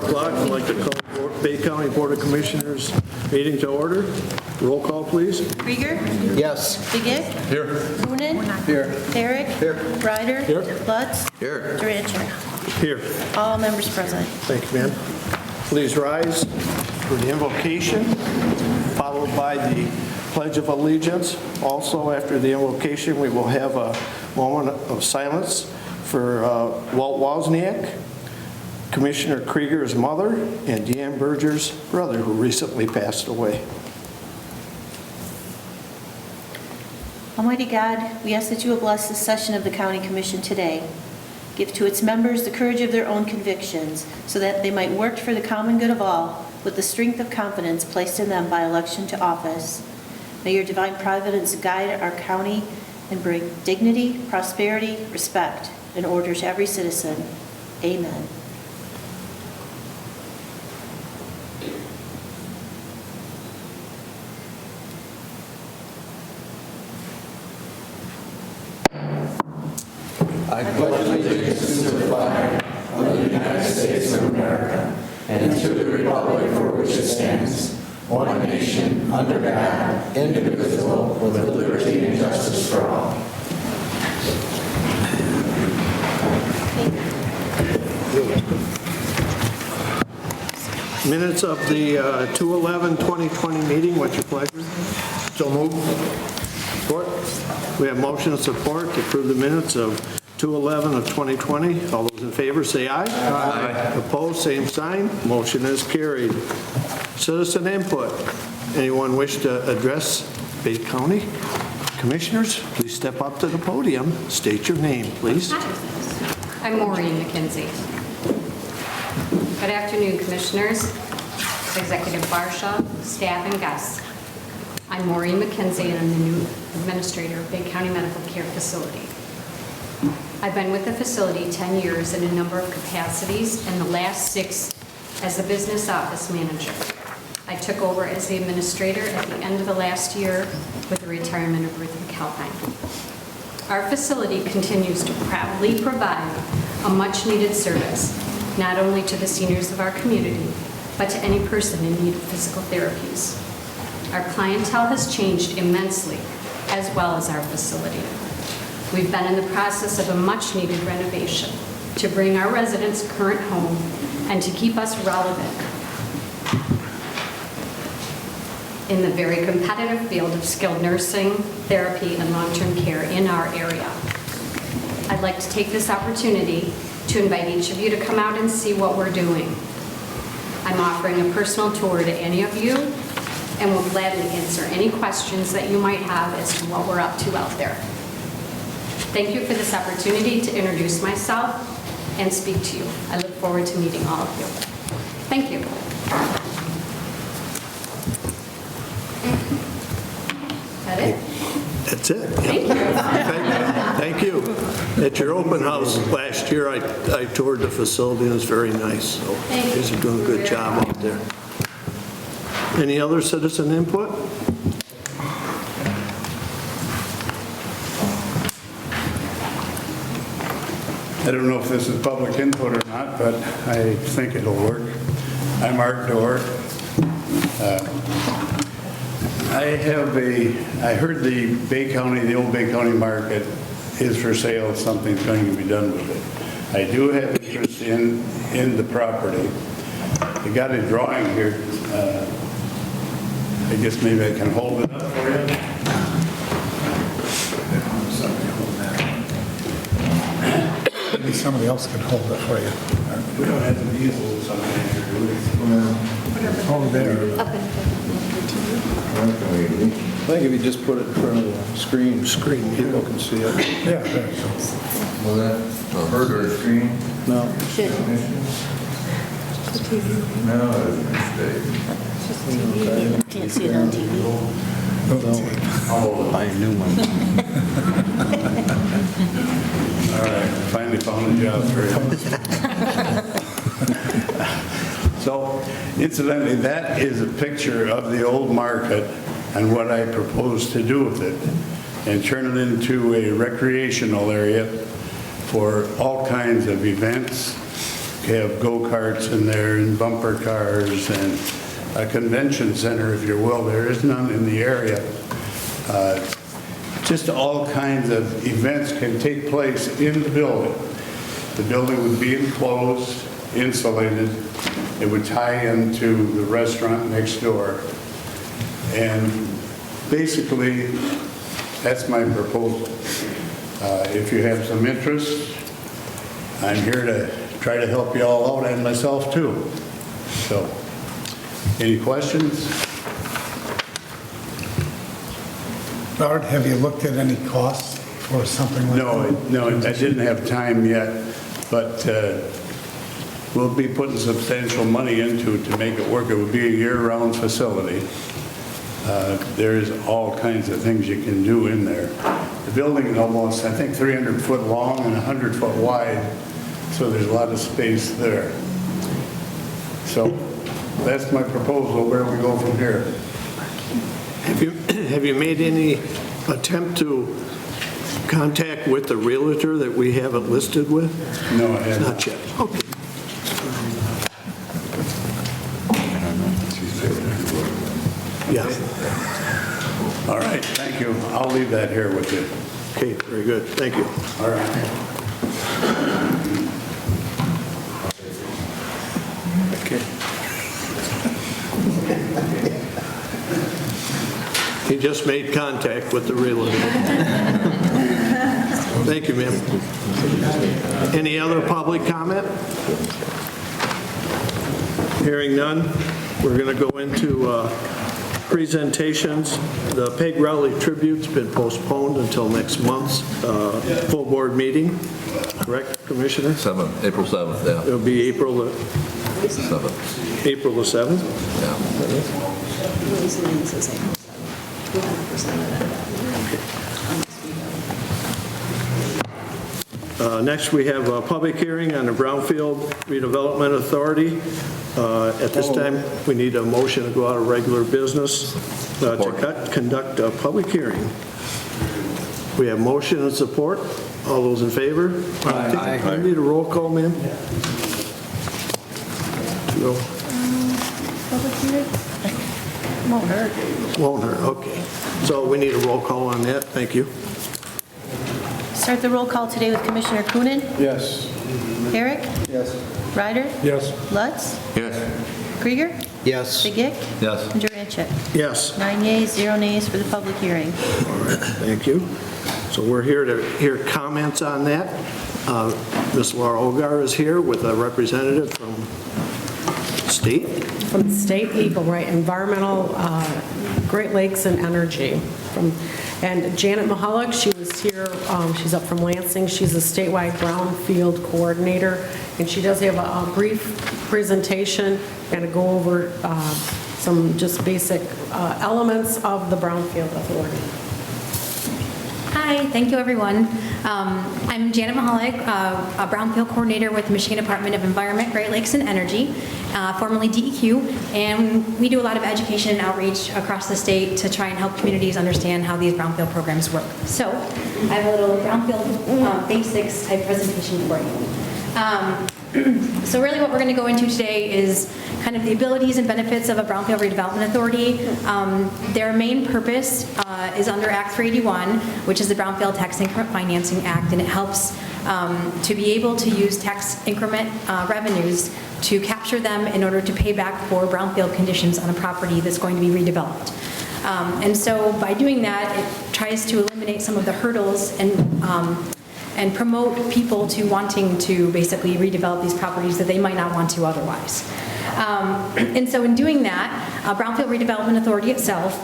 4 o'clock. I'd like to call Bay County Board of Commissioners meeting to order. Roll call, please. Krieger? Yes. Delegate? Here. Coonan? Here. Derrick? Here. Ryder? Here. Lutz? Here. Durancher? Here. All members present. Thank you, ma'am. Please rise for the invocation, followed by the Pledge of Allegiance. Also, after the invocation, we will have a moment of silence for Walt Wozniak, Commissioner Krieger's mother, and Deanne Berger's brother, who recently passed away. Almighty God, we ask that you will bless this session of the County Commission today. Give to its members the courage of their own convictions so that they might work for the common good of all with the strength of confidence placed in them by election to office. May your divine providence guide our county and bring dignity, prosperity, respect, and order to every citizen. Amen. I pledge allegiance to the flag of the United States of America and to the republic for which it stands, one nation, under God, indivisible, with liberty and justice for all. Minutes of the 2/11/2020 meeting. What's your pleasure? So moved. Support. We have motion and support to approve the minutes of 2/11 of 2020. All those in favor say aye. Aye. Opposed, same sign. Motion is carried. Citizen input. Anyone wish to address Bay County Commissioners? Please step up to the podium. State your name, please. I'm Maureen McKenzie. Good afternoon, Commissioners, Executive Barsha, staff, and guests. I'm Maureen McKenzie, and I'm the new Administrator of Bay County Medical Care Facility. I've been with the facility 10 years in a number of capacities, and the last 6 as the Business Office Manager. I took over as the Administrator at the end of the last year with the retirement of Ruth McAlpine. Our facility continues to proudly provide a much-needed service, not only to the seniors of our community, but to any person in need of physical therapies. Our clientele has changed immensely, as well as our facility. We've been in the process of a much-needed renovation to bring our residents a current home and to keep us relevant in the very competitive field of skilled nursing, therapy, and long-term care in our area. I'd like to take this opportunity to invite each of you to come out and see what we're doing. I'm offering a personal tour to any of you and will gladly answer any questions that you might have as to what we're up to out there. Thank you for this opportunity to introduce myself and speak to you. I look forward to meeting all of you. Thank you. Is that it? That's it. Thank you. Thank you. At your open house last year, I toured the facility, and it was very nice. So you guys are doing a good job out there. Any other citizen input? I don't know if this is public input or not, but I think it'll work. I'm Art Dorr. I heard the old Bay Counny market is for sale. Something's going to be done with it. I do have interest in the property. I got a drawing here. I guess maybe I can hold it up for you. Maybe somebody else can hold it for you. We don't have the easels on here, do we? Over there. I think if you just put it in front of the screen, people can see it. Yeah, there you go. Will that hurt our screen? No. Should. No. Can't see it on TV. I'll buy a new one. All right, finally found a job for you. So, incidentally, that is a picture of the old market and what I propose to do with it, and turn it into a recreational area for all kinds of events, have go-karts in there and bumper cars and a convention center, if you will. There is none in the area. Just all kinds of events can take place in the building. The building would be enclosed, insulated. It would tie into the restaurant next door. And basically, that's my proposal. If you have some interest, I'm here to try to help you all out and myself too. So, any questions? Bart, have you looked at any costs for something like that? No, I didn't have time yet, but we'll be putting substantial money into it to make it work. It would be a year-round facility. There's all kinds of things you can do in there. The building is almost, I think, 300 foot long and 100 foot wide, so there's a lot of space there. So that's my proposal. Where do we go from here? Have you made any attempt to contact with the realtor that we haven't listed with? No, I haven't. Not yet. Okay. Yeah. All right, thank you. I'll leave that here with you. Okay, very good. Thank you. All right. He just made contact with the realtor. Thank you, ma'am. Any other public comment? Hearing none, we're going to go into presentations. The Peg Rowley tribute's been postponed until next month's full board meeting. Correct, Commissioner? April 7th, yeah. It'll be April the 7th. April the 7th? Next, we have a public hearing on the Brownfield Redevelopment Authority. At this time, we need a motion to go out of regular business to conduct a public hearing. We have motion and support. All those in favor? Aye. I need a roll call, ma'am. No. Public hearing? Won't hurt. Won't hurt, okay. So we need a roll call on that, thank you. Start the roll call today with Commissioner Coonan. Yes. Herrick. Yes. Ryder. Yes. Lutz. Yes. Krieger. Yes. Begic. Yes. And Durancheck. Yes, 9 yeas, 0 nays for the public hearing. thank you. So we're here to hear comments on that. Ms. Laura Ogar is here with a representative from state. From the state people, right, environmental, Great Lakes and energy. And Janet Mahalik, she was here, she's up from Lansing, she's a statewide Brownfield coordinator, and she does have a brief presentation and to go over some just basic elements of the Brownfield Authority. Hi, thank you, everyone. I'm Janet Mahalik, a Brownfield coordinator with the Michigan Department of Environment, Great Lakes and Energy, formerly DEQ, and we do a lot of education and outreach across the state to try and help communities understand how these Brownfield programs work. So I have a little Brownfield basics type presentation for you. So really what we're going to go into today is kind of the abilities and benefits of a Brownfield Redevelopment Authority. Their main purpose is under Act 381, which is the Brownfield Tax Increment Financing Act, and it helps to be able to use tax increment revenues to capture them in order to pay back for brownfield conditions on a property that's going to be redeveloped. And so by doing that, it tries to eliminate some of the hurdles and promote people to wanting to basically redevelop these properties that they might not want to otherwise. And so in doing that, Brownfield Redevelopment Authority itself,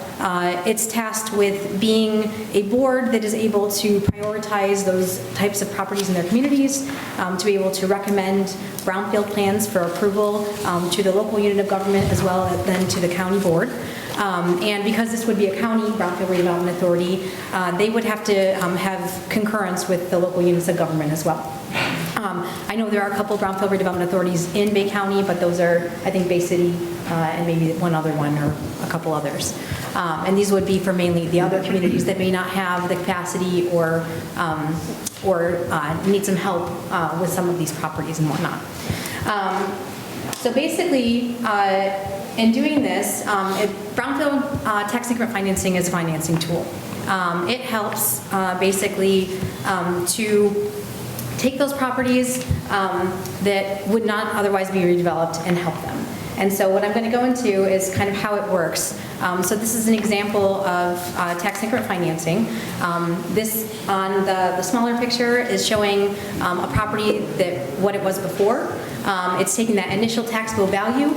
it's tasked with being a board that is able to prioritize those types of properties in their communities, to be able to recommend brownfield plans for approval to the local unit of government as well as then to the county board. And because this would be a county Brownfield Redevelopment Authority, they would have to have concurrence with the local units of government as well. I know there are a couple Brownfield Redevelopment Authorities in Bay County, but those are, I think, Bay City and maybe one other one or a couple others. And these would be for mainly the other communities that may not have the capacity or need some help with some of these properties and whatnot. So basically, in doing this, Brownfield tax increment financing is a financing tool. It helps basically to take those properties that would not otherwise be redeveloped and help them. And so what I'm going to go into is kind of how it works. So this is an example of tax increment financing. This on the smaller picture is showing a property that what it was before. It's taking that initial taxable value.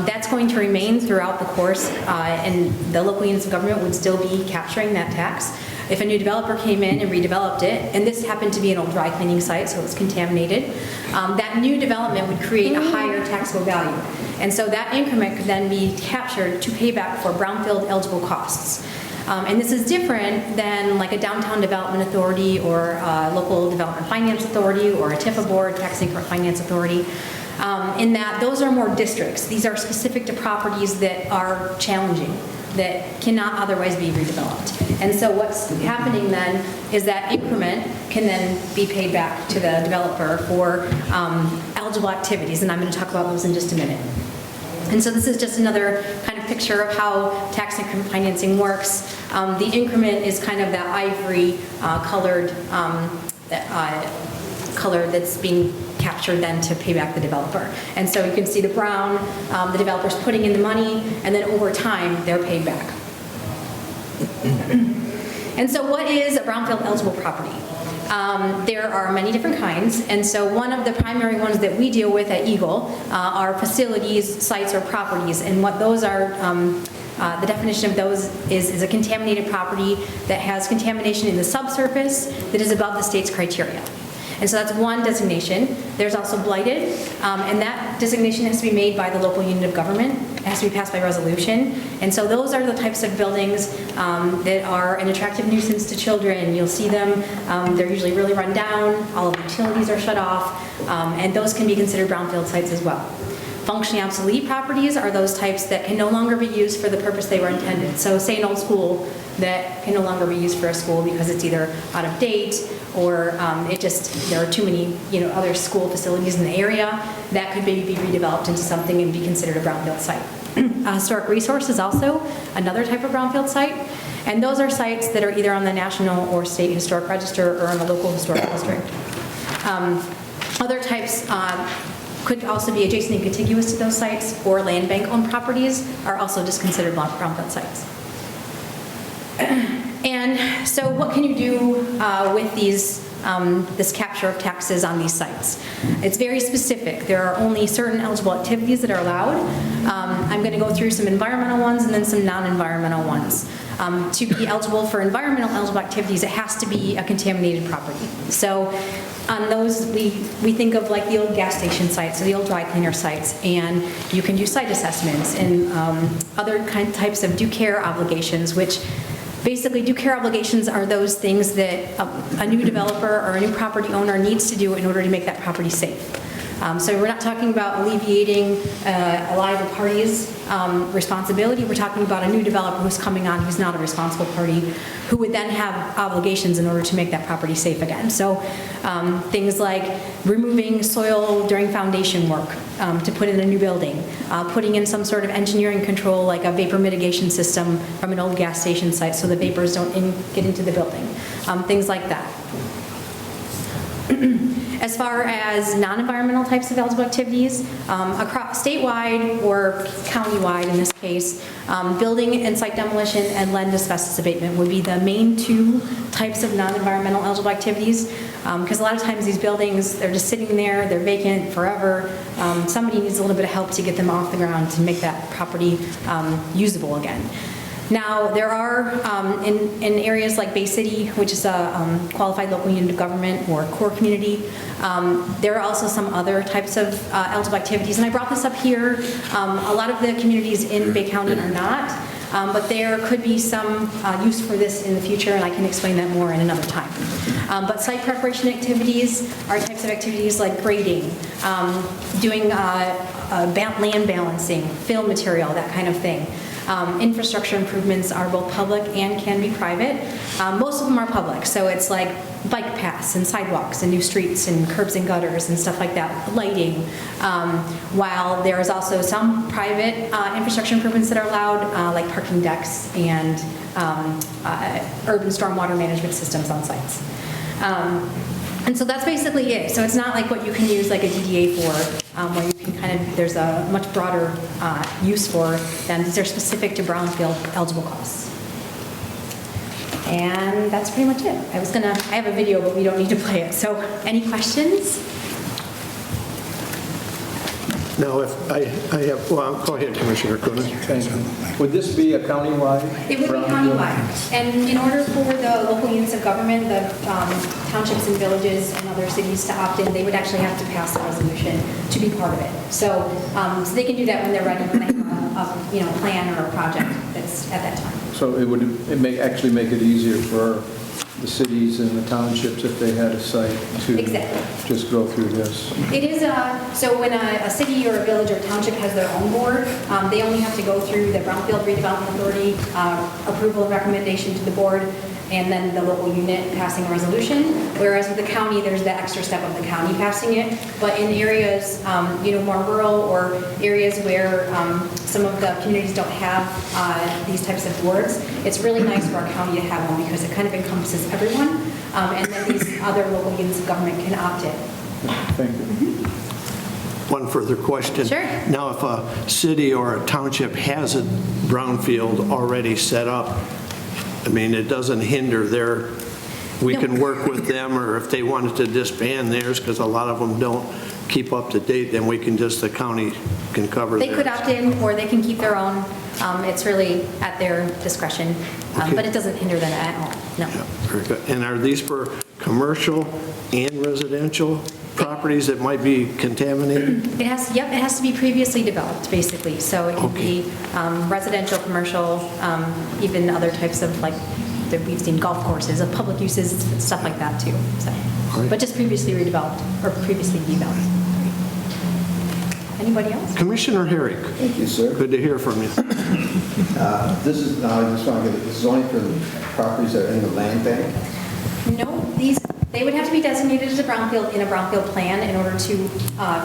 That's going to remain throughout the course, and the local units of government would still be capturing that tax. If a new developer came in and redeveloped it, and this happened to be an old dry cleaning site, so it was contaminated, that new development would create a higher taxable value. And so that increment could then be captured to pay back for brownfield eligible costs. And this is different than like a downtown development authority or a local development finance authority or a TIFA board, tax increment finance authority, in that those are more districts. These are specific to properties that are challenging, that cannot otherwise be redeveloped. And so what's happening then is that increment can then be paid back to the developer for eligible activities, and I'm going to talk about those in just a minute. And so this is just another kind of picture of how tax increment financing works. The increment is kind of that ivory colored color that's being captured then to pay back the developer. And so you can see the brown, the developer's putting in the money, and then over time, they're paid back. And so what is a brownfield eligible property? There are many different kinds, and so one of the primary ones that we deal with at Eagle are facilities, sites, or properties, and what those are, the definition of those is a contaminated property that has contamination in the subsurface that is above the state's criteria. And so that's one designation. There's also blighted, and that designation has to be made by the local unit of government. It has to be passed by resolution. And so those are the types of buildings that are an attractive nuisance to children. You'll see them, they're usually really run down, all of the utilities are shut off, and those can be considered brownfield sites as well. Functionally obsolete properties are those types that can no longer be used for the purpose they were intended. So say an old school that can no longer be used for a school because it's either out of date or there are too many other school facilities in the area, that could maybe be redeveloped into something and be considered a brownfield site. Historic resource is also another type of brownfield site, and those are sites that are either on the national or state historic register or in a local historic district. Other types could also be adjacent and contiguous to those sites, or land bank owned properties are also just considered brownfield sites. And so what can you do with this capture of taxes on these sites? It's very specific. There are only certain eligible activities that are allowed. I'm going to go through some environmental ones and then some non-environmental ones. To be eligible for environmental eligible activities, it has to be a contaminated property. So on those, we think of like the old gas station sites, or the old dry cleaner sites, and you can do site assessments and other types of due care obligations, which basically due care obligations are those things that a new developer or a new property owner needs to do in order to make that property safe. So we're not talking about alleviating a liable party's responsibility. We're talking about a new developer who's coming on who's not a responsible party, who would then have obligations in order to make that property safe again. So things like removing soil during foundation work to put in a new building, putting in some sort of engineering control like a vapor mitigation system from an old gas station site so the vapors don't get into the building, things like that. As far as non-environmental types of eligible activities, across statewide or countywide in this case, building and site demolition and lead and asbestos abatement would be the main two types of non-environmental eligible activities, because a lot of times these buildings, they're just sitting there, they're vacant forever. Somebody needs a little bit of help to get them off the ground to make that property usable again. Now, there are, in areas like Bay City, which is a qualified local unit of government or core community, there are also some other types of eligible activities. And I brought this up here. A lot of the communities in Bay County are not, but there could be some use for this in the future, and I can explain that more in another time. But site preparation activities are types of activities like grading, doing land balancing, fill material, that kind of thing. Infrastructure improvements are both public and can be private. Most of them are public, so it's like bike paths and sidewalks and new streets and curbs and gutters and stuff like that, lighting. While there is also some private infrastructure improvements that are allowed, like parking decks and urban stormwater management systems on sites. And so that's basically it. So it's not like what you can use like a DDA for, where you can kind of, there's a much broader use for them. These are specific to brownfield eligible costs. And that's pretty much it. I have a video, but we don't need to play it. So any questions? Now, if I have, well, go ahead, Commissioner Kunis. Would this be a countywide? It would be countywide. And in order for the local units of government, the townships and villages and other cities to opt in, they would actually have to pass a resolution to be part of it. So, so they can do that when they're ready to make a plan or a project that's at that time. So it would actually make it easier for the cities and the townships if they had a site to just go through this. It is so when a city or a village or a township has their own board, they only have to go through the Brownfield Redevelopment Authority approval and recommendation to the board, and then the local unit passing a resolution. Whereas with the county, there's the extra step of the county passing it. But in areas, more rural or areas where some of the communities don't have these types of boards, it's really nice for our county to have one because it kind of encompasses everyone. And then these other local units of government can opt in. Thank you. One further question. Sure. Now, if a city or a township has a brownfield already set up, I mean, it doesn't hinder we can work with them, or if they wanted to disband theirs, because a lot of them don't keep up to date, then the county can cover theirs. They could opt in, or they can keep their own. It's really at their discretion, but it doesn't hinder them at all, no. Yeah, very good. And are these for commercial and residential properties that might be contaminated? It has to be previously developed, basically. So it can be residential, commercial, even other types of, like, we've seen golf courses, of public uses, stuff like that too. So, right. But just previously redeveloped or previously developed. Anybody else? Commissioner Herrick. Thank you, sir. Good to hear from you. This is, now I just want to get it, this is only for the properties that are in the land bank? No, they would have to be designated as a brownfield in a brownfield plan in order to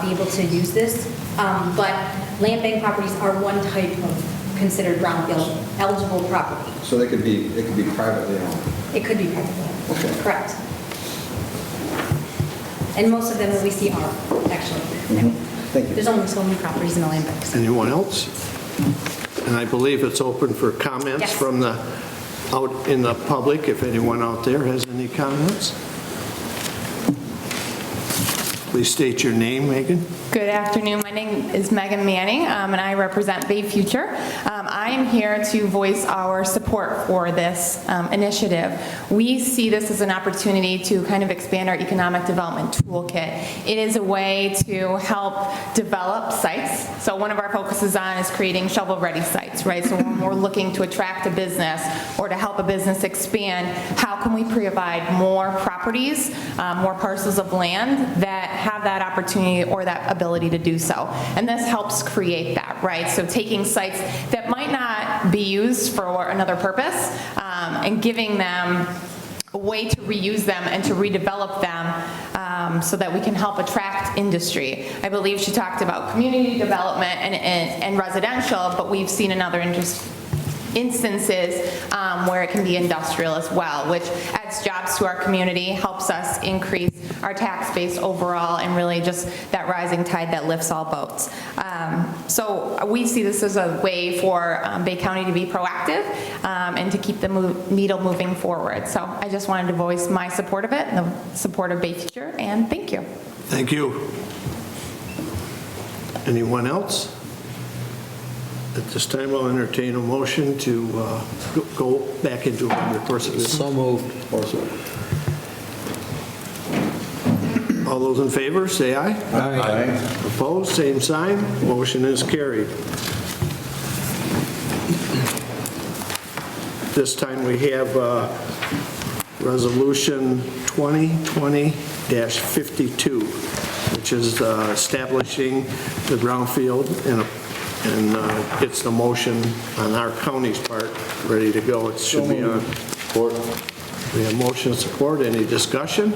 be able to use this. But land bank properties are one type of considered brownfield eligible property. So it could be privately owned? It could be privately owned. Okay. Correct. And most of them that we see are, actually. Thank you. There's only so many properties in the land banks. Anyone else? And I believe it's open for comments Yes. from out in the public, if anyone out there has any comments. Please state your name, Megan. Good afternoon. My name is Megan Manning, and I represent Bay Future. I am here to voice our support for this initiative. We see this as an opportunity to kind of expand our economic development toolkit. It is a way to help develop sites. So one of our focuses on is creating shovel-ready sites, right? So when we're looking to attract a business or to help a business expand, how can we provide more properties, more parcels of land that have that opportunity or that ability to do so. And this helps create that, right? So taking sites that might not be used for another purpose and giving them a way to reuse them and to redevelop them so that we can help attract industry. I believe she talked about community development and residential, but we've seen another instances where it can be industrial as well, which adds jobs to our community, helps us increase our tax base overall, and really just that rising tide that lifts all boats. So we see this as a way for Bay County to be proactive and to keep the needle moving forward. So I just wanted to voice my support of it and the support of Bay Future, and thank you. Thank you. Anyone else? At this time, I'll entertain a motion to go back into a course of business. So moved. All those in favor, say aye. Aye. Opposed, same sign. Motion is carried. This time we have Resolution 2020-52, which is establishing the brownfield and and gets the motion on our county's part ready to go. It should be on. Support. We have motion and support. Any discussion?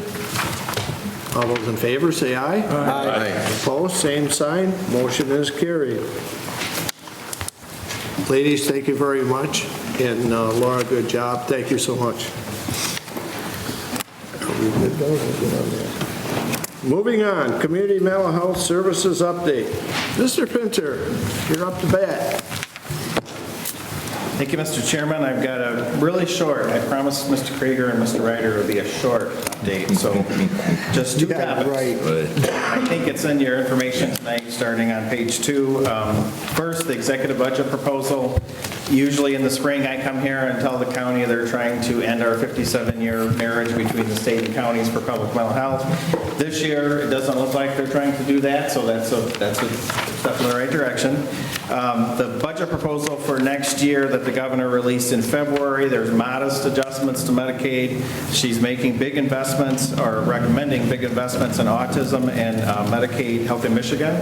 All those in favor, say aye. Aye. Opposed, same sign. Motion is carried. Ladies, thank you very much. And Laura, good job. Thank you so much. Moving on, Community Mental Health Services Update. Mr. Pinter, you're up to bat. Thank you, Mr. Chairman. I've got a really short, I promised Mr. Krieger and Mr. Ryder it would be a short update, so just two topics. I think it's in your information tonight, starting on page 2. First, the executive budget proposal. Usually in the spring, I come here and tell the county they're trying to end our 57-year marriage between the state and counties for public mental health. This year, it doesn't look like they're trying to do that, so that's a step in the right direction. The budget proposal for next year that the governor released in February, there's modest adjustments to Medicaid. She's making big investments, or recommending big investments in autism and Medicaid Health in Michigan,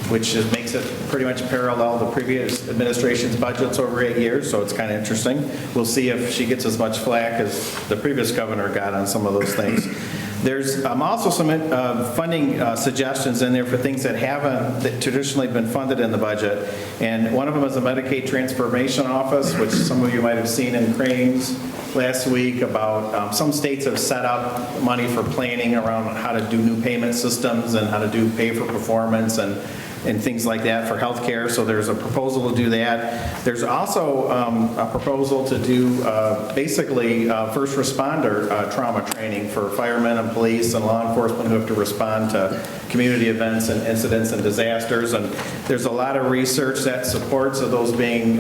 which makes it pretty much parallel the previous administration's budgets over 8 years, so it's kind of interesting. We'll see if she gets as much flack as the previous governor got on some of those things. There's also some funding suggestions in there for things that haven't traditionally been funded in the budget. And one of them is a Medicaid Transformation Office, which some of you might have seen in Cranes last week about some states have set up money for planning around how to do new payment systems and how to do pay for performance and things like that for healthcare. So there's a proposal to do that. There's also a proposal to do basically first responder trauma training for firemen and police and law enforcement who have to respond to community events and incidents and disasters. And there's a lot of research that supports of those being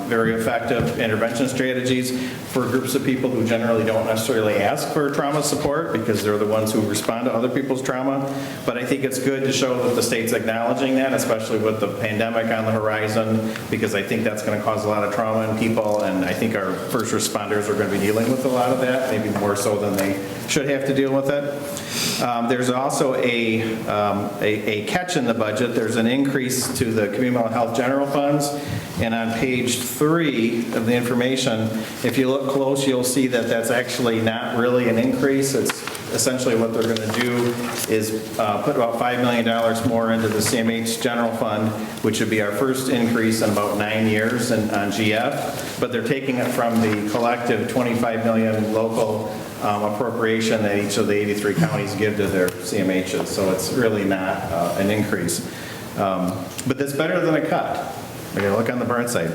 very effective intervention strategies for groups of people who generally don't necessarily ask for trauma support because they're the ones who respond to other people's trauma. But I think it's good to show that the state's acknowledging that, especially with the pandemic on the horizon, because I think that's going to cause a lot of trauma in people, and I think our first responders are going to be dealing with a lot of that, maybe more so than they should have to deal with it. There's also a catch in the budget. There's an increase to the community mental health general funds, and on page 3 of the information, if you look close, you'll see that that's actually not really an increase. It's essentially what they're going to do is put about $5 million more into the CMH general fund, which would be our first increase in about 9 years on GF, but they're taking it from the collective $25 million local appropriation that each of the 83 counties give to their CMHs, so it's really not an increase. But that's better than a cut. We're going to look on the bright side.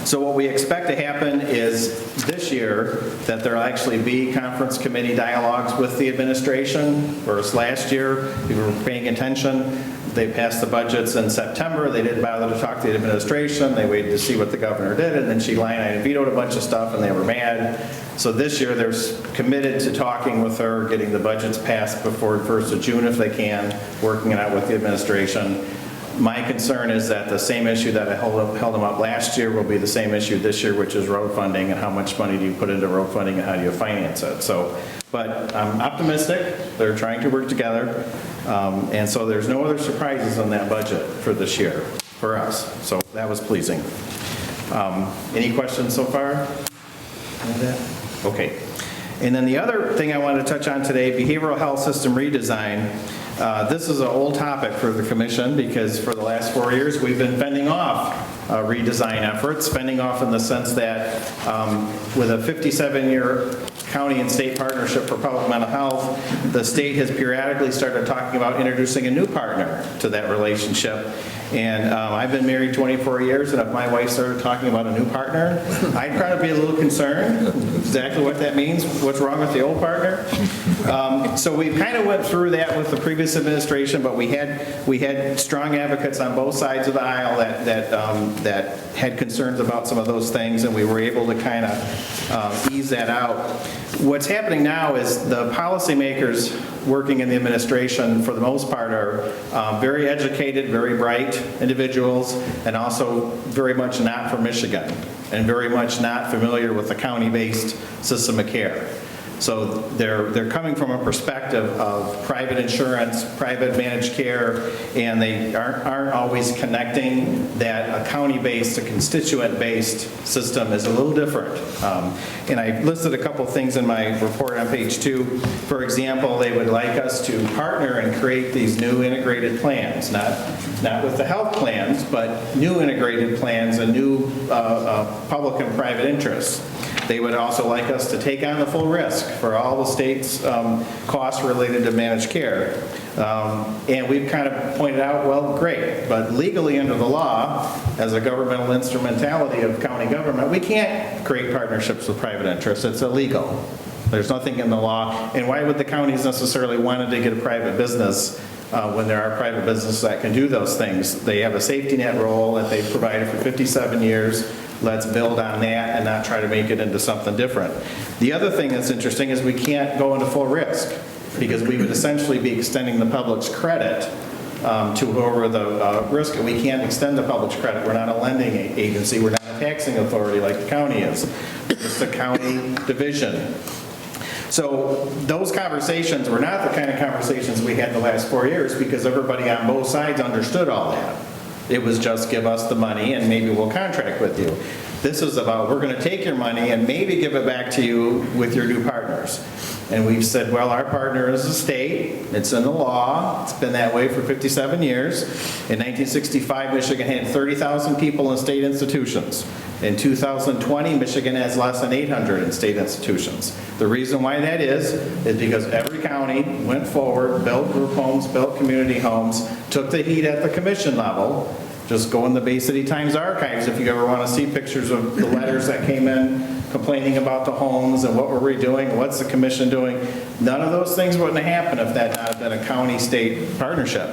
So what we expect to happen is this year that there'll actually be conference committee dialogues with the administration, whereas last year, if you were paying attention, they passed the budgets in September. They didn't bother to talk to the administration. They waited to see what the governor did, and then she line item vetoed a bunch of stuff, and they were mad. So this year, they're committed to talking with her, getting the budgets passed before the 1st of June if they can, working it out with the administration. My concern is that the same issue that I held them up last year will be the same issue this year, which is road funding and how much money do you put into road funding and how do you finance it. So, but I'm optimistic. They're trying to work together. And so there's no other surprises on that budget for this year for us. So that was pleasing. Any questions so far? Okay. And then the other thing I wanted to touch on today, behavioral health system redesign. This is an old topic for the commission because for the last 4 years we've been fending off redesign efforts, fending off in the sense that with a 57-year county and state partnership for public mental health, the state has periodically started talking about introducing a new partner to that relationship. And I've been married 24 years, and if my wife started talking about a new partner, I'd probably be a little concerned exactly what that means, what's wrong with the old partner. So we kind of went through that with the previous administration, but we had strong advocates on both sides of the aisle that had concerns about some of those things, and we were able to kind of ease that out. What's happening now is the policymakers working in the administration, for the most part, are very educated, very bright individuals, and also very much not from Michigan, and very much not familiar with the county-based system of care. So they're coming from a perspective of private insurance, private managed care, and they aren't always connecting that a county-based, a constituent-based system is a little different. And I listed a couple things in my report on page 2. For example, they would like us to partner and create these new integrated plans, not with the health plans, but new integrated plans and new public and private interests. They would also like us to take on the full risk for all the state's costs related to managed care. And we've kind of pointed out, well, great, but legally under the law, as a governmental instrumentality of county government, we can't create partnerships with private interests. It's illegal. There's nothing in the law. And why would the counties necessarily want to get a private business when there are private businesses that can do those things? They have a safety net role that they've provided for 57 years. Let's build on that and not try to make it into something different. The other thing that's interesting is we can't go into full risk because we would essentially be extending the public's credit to whoever the risk. We can't extend the public's credit. We're not a lending agency. We're not a taxing authority like the county is. It's a county division. So those conversations were not the kind of conversations we had the last 4 years because everybody on both sides understood all that. It was just give us the money and maybe we'll contract with you. This is about we're going to take your money and maybe give it back to you with your new partners. And we've said, well, our partner is the state. It's in the law. It's been that way for 57 years. In 1965, Michigan had 30,000 people in state institutions. In 2020, Michigan has less than 800 in state institutions. The reason why that is because every county went forward, built group homes, built community homes, took the heat at the commission level. Just go in the Bay City Times archives if you ever want to see pictures of the letters that came in complaining about the homes and what were we doing, what's the commission doing. None of those things wouldn't have happened if that not had been a county-state partnership.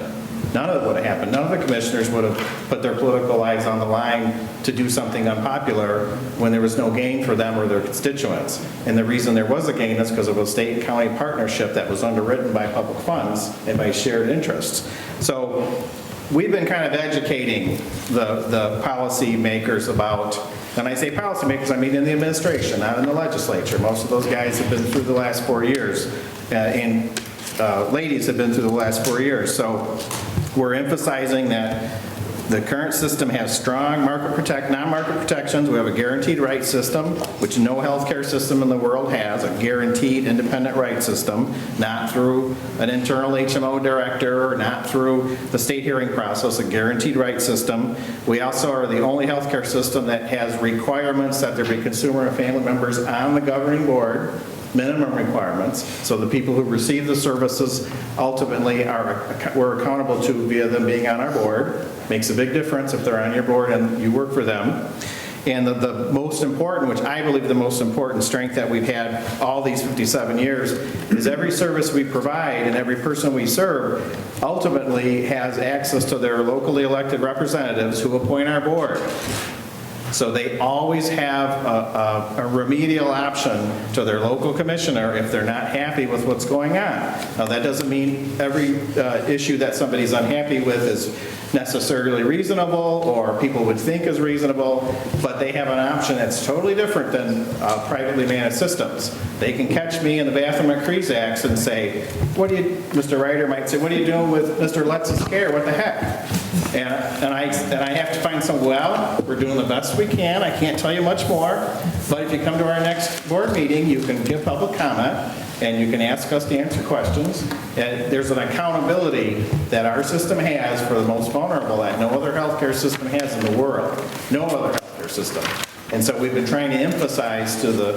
None of it would have happened. None of the commissioners would have put their political lives on the line to do something unpopular when there was no gain for them or their constituents. And the reason there was a gain is because of a state and county partnership that was underwritten by public funds and by shared interests. So we've been kind of educating the policy makers about, and I say policy makers, I mean in the administration, not in the legislature. Most of those guys have been through the last 4 years, and ladies have been through the last 4 years. So we're emphasizing that the current system has strong non-market protections. We have a guaranteed rights system, which no healthcare system in the world has, a guaranteed independent rights system, not through an internal HMO director or not through the state hearing process, a guaranteed rights system. We also are the only healthcare system that has requirements that there be consumer and family members on the governing board, minimum requirements, so the people who receive the services ultimately we're accountable to via them being on our board. Makes a big difference if they're on your board and you work for them. And the most important, which I believe the most important strength that we've had all these 57 years, is every service we provide and every person we serve ultimately has access to their locally elected representatives who appoint our board. So they always have a remedial option to their local commissioner if they're not happy with what's going on. Now, that doesn't mean every issue that somebody's unhappy with is necessarily reasonable or people would think is reasonable, but they have an option that's totally different than privately managed systems. They can catch me in the bathroom at Kreezax and say, Mr. Ryder might say, what are you doing with Mr. Lutz's care? What the heck? And I have to find some, well, we're doing the best we can. I can't tell you much more. But if you come to our next board meeting, you can give public comment and you can ask us to answer questions. And there's an accountability that our system has for the most vulnerable that no other healthcare system has in the world. No other healthcare system. And so we've been trying to emphasize to the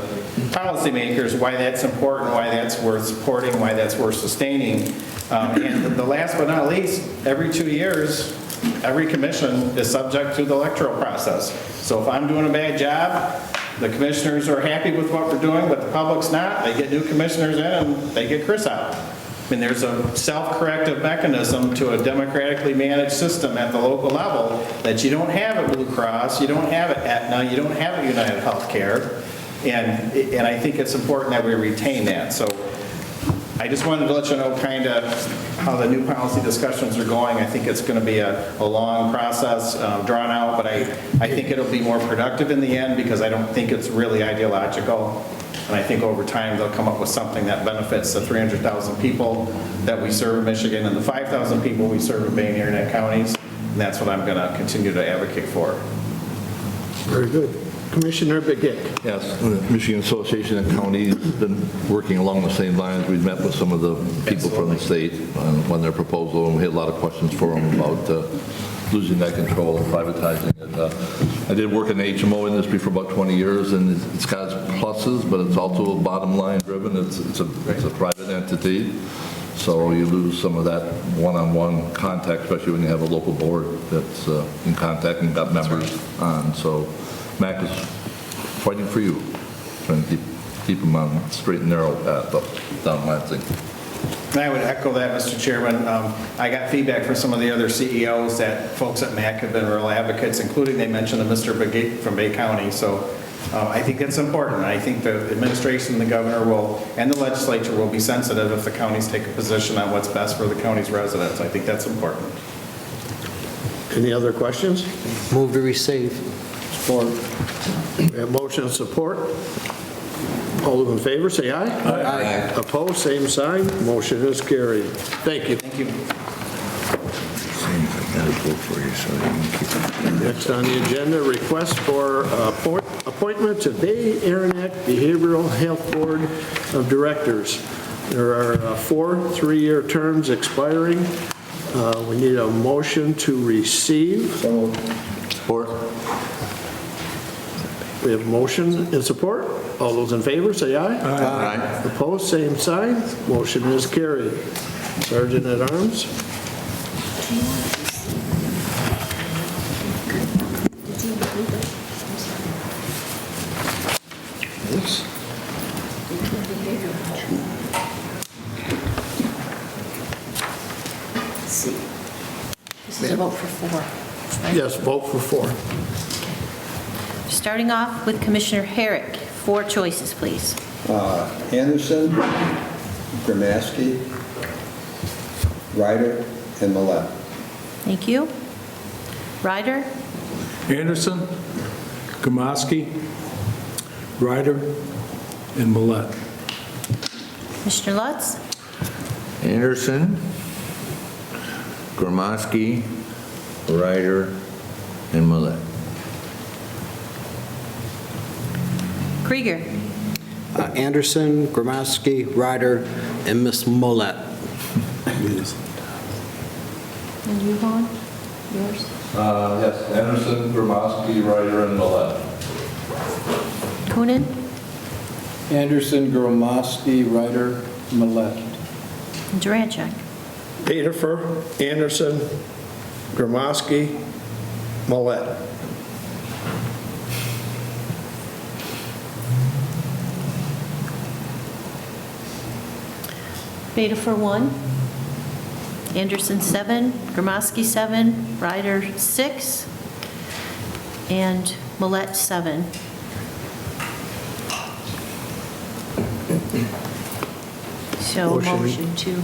policymakers why that's important, why that's worth supporting, why that's worth sustaining. And the last but not least, every 2 years, every commission is subject to the electoral process. So if I'm doing a bad job, the commissioners are happy with what we're doing, but the public's not. They get new commissioners in and they get Chris out. I mean, there's a self-corrective mechanism to a democratically managed system at the local level that you don't have at Blue Cross, you don't have at Aetna, you don't have at United Healthcare, and I think it's important that we retain that. So I just wanted to let you know kind of how the new policy discussions are going. I think it's going to be a long process, drawn out, but I think it'll be more productive in the end because I don't think it's really ideological. And I think over time, they'll come up with something that benefits the 300,000 people that we serve in Michigan and the 5,000 people we serve in Bay-Arenac counties. And that's what I'm going to continue to advocate for. Very good. Commissioner Begic. Yes, the Michigan Association of Counties has been working along the same lines. We've met with some of the people from the state on their proposal, and we had a lot of questions for them about losing that control and privatizing it. I did work in the HMO industry for about 20 years, and it's got its pluses, but it's also bottom line driven. It's a private entity, so you lose some of that one-on-one contact, especially when you have a local board that's in contact and got members on. So Mac is fighting for you, trying to keep them on the straight and narrow path up down Lansing. And I would echo that, Mr. Chairman. I got feedback from some of the other CEOs that folks at MAC have been real advocates, including they mentioned the Mr. Begate from Bay County. So I think that's important. I think the administration, the governor will, and the legislature will be sensitive if the counties take a position on what's best for the county's residents. I think that's important. Any other questions? Move to receive. Support. We have motion and support. All those in favor, say aye. Aye. Opposed, same sign. Motion is carried. Thank you. Thank you. Next on the agenda, request for appointment to Bay-Arenac Behavioral Health Board of Directors. There are 4 3-year terms expiring. We need a motion to receive. Support. We have motion and support. All those in favor, say aye. Aye. Opposed, same sign. Motion is carried. Sergeant at Arms. This is a vote for 4. right? Yes, vote for 4. Starting off with Commissioner Herrick. 4 choices, please. Anderson, Gramaski, Ryder, and Millette. Thank you. Ryder? Anderson, Gamaski, Ryder, and Millette. Commissioner Lutz? Anderson, Gramaski, Ryder, and Millette. Krieger? Anderson, Gramaski, Ryder, and Miss Millette. And you, Vaughn? Yours? Yes, Anderson, Gramaski, Ryder, and Millette. Coonan? Anderson, Gramaski, Ryder, Millette. And Durancheck? Paterfer, Anderson, Gramaski, Millette. Beta for 1. Anderson 7, Gramaski 7, Ryder 6, and Millette 7. So motion to,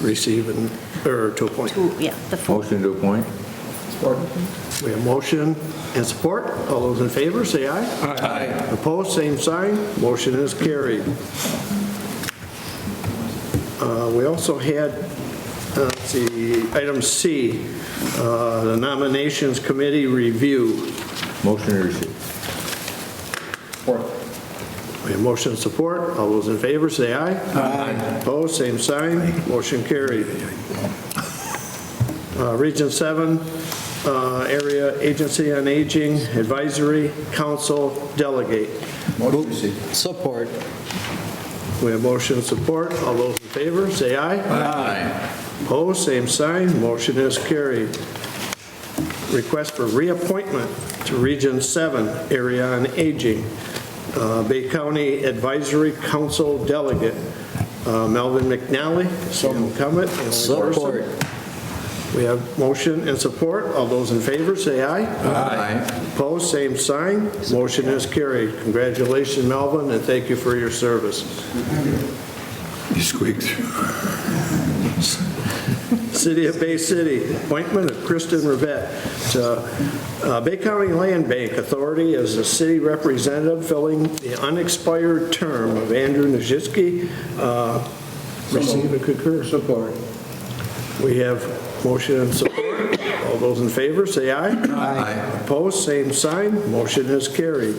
Receive and, or to appoint. the 4. Motion to appoint. We have motion and support. All those in favor, say aye. Aye. Opposed, same sign. Motion is carried. We also had, let's see, item C, the nominations committee review. Motion to receive. Support. We have motion and support. All those in favor, say aye. Aye. Opposed, same sign. Motion carried. Region 7, Area Agency on Aging Advisory Council Delegate. Motion to receive. Support. We have motion and support. All those in favor, say aye. Aye. Opposed, same sign. Motion is carried. Request for reappointment to Region 7, Area on Aging, Bay County Advisory Council Delegate, Melvin McNally, Sam Cummett. Support. We have motion and support. All those in favor, say aye. Aye. Opposed, same sign. Motion is carried. Congratulations, Melvin, and thank you for your service. You squeaked through. City of Bay City, appointment of Kristen Rivet to Bay County Land Bank Authority as the city representative filling the unexpired term of Andrew Najitsky. Receive and concur. Support. We have motion and support. All those in favor, say aye. Aye. Opposed, same sign. Motion is carried.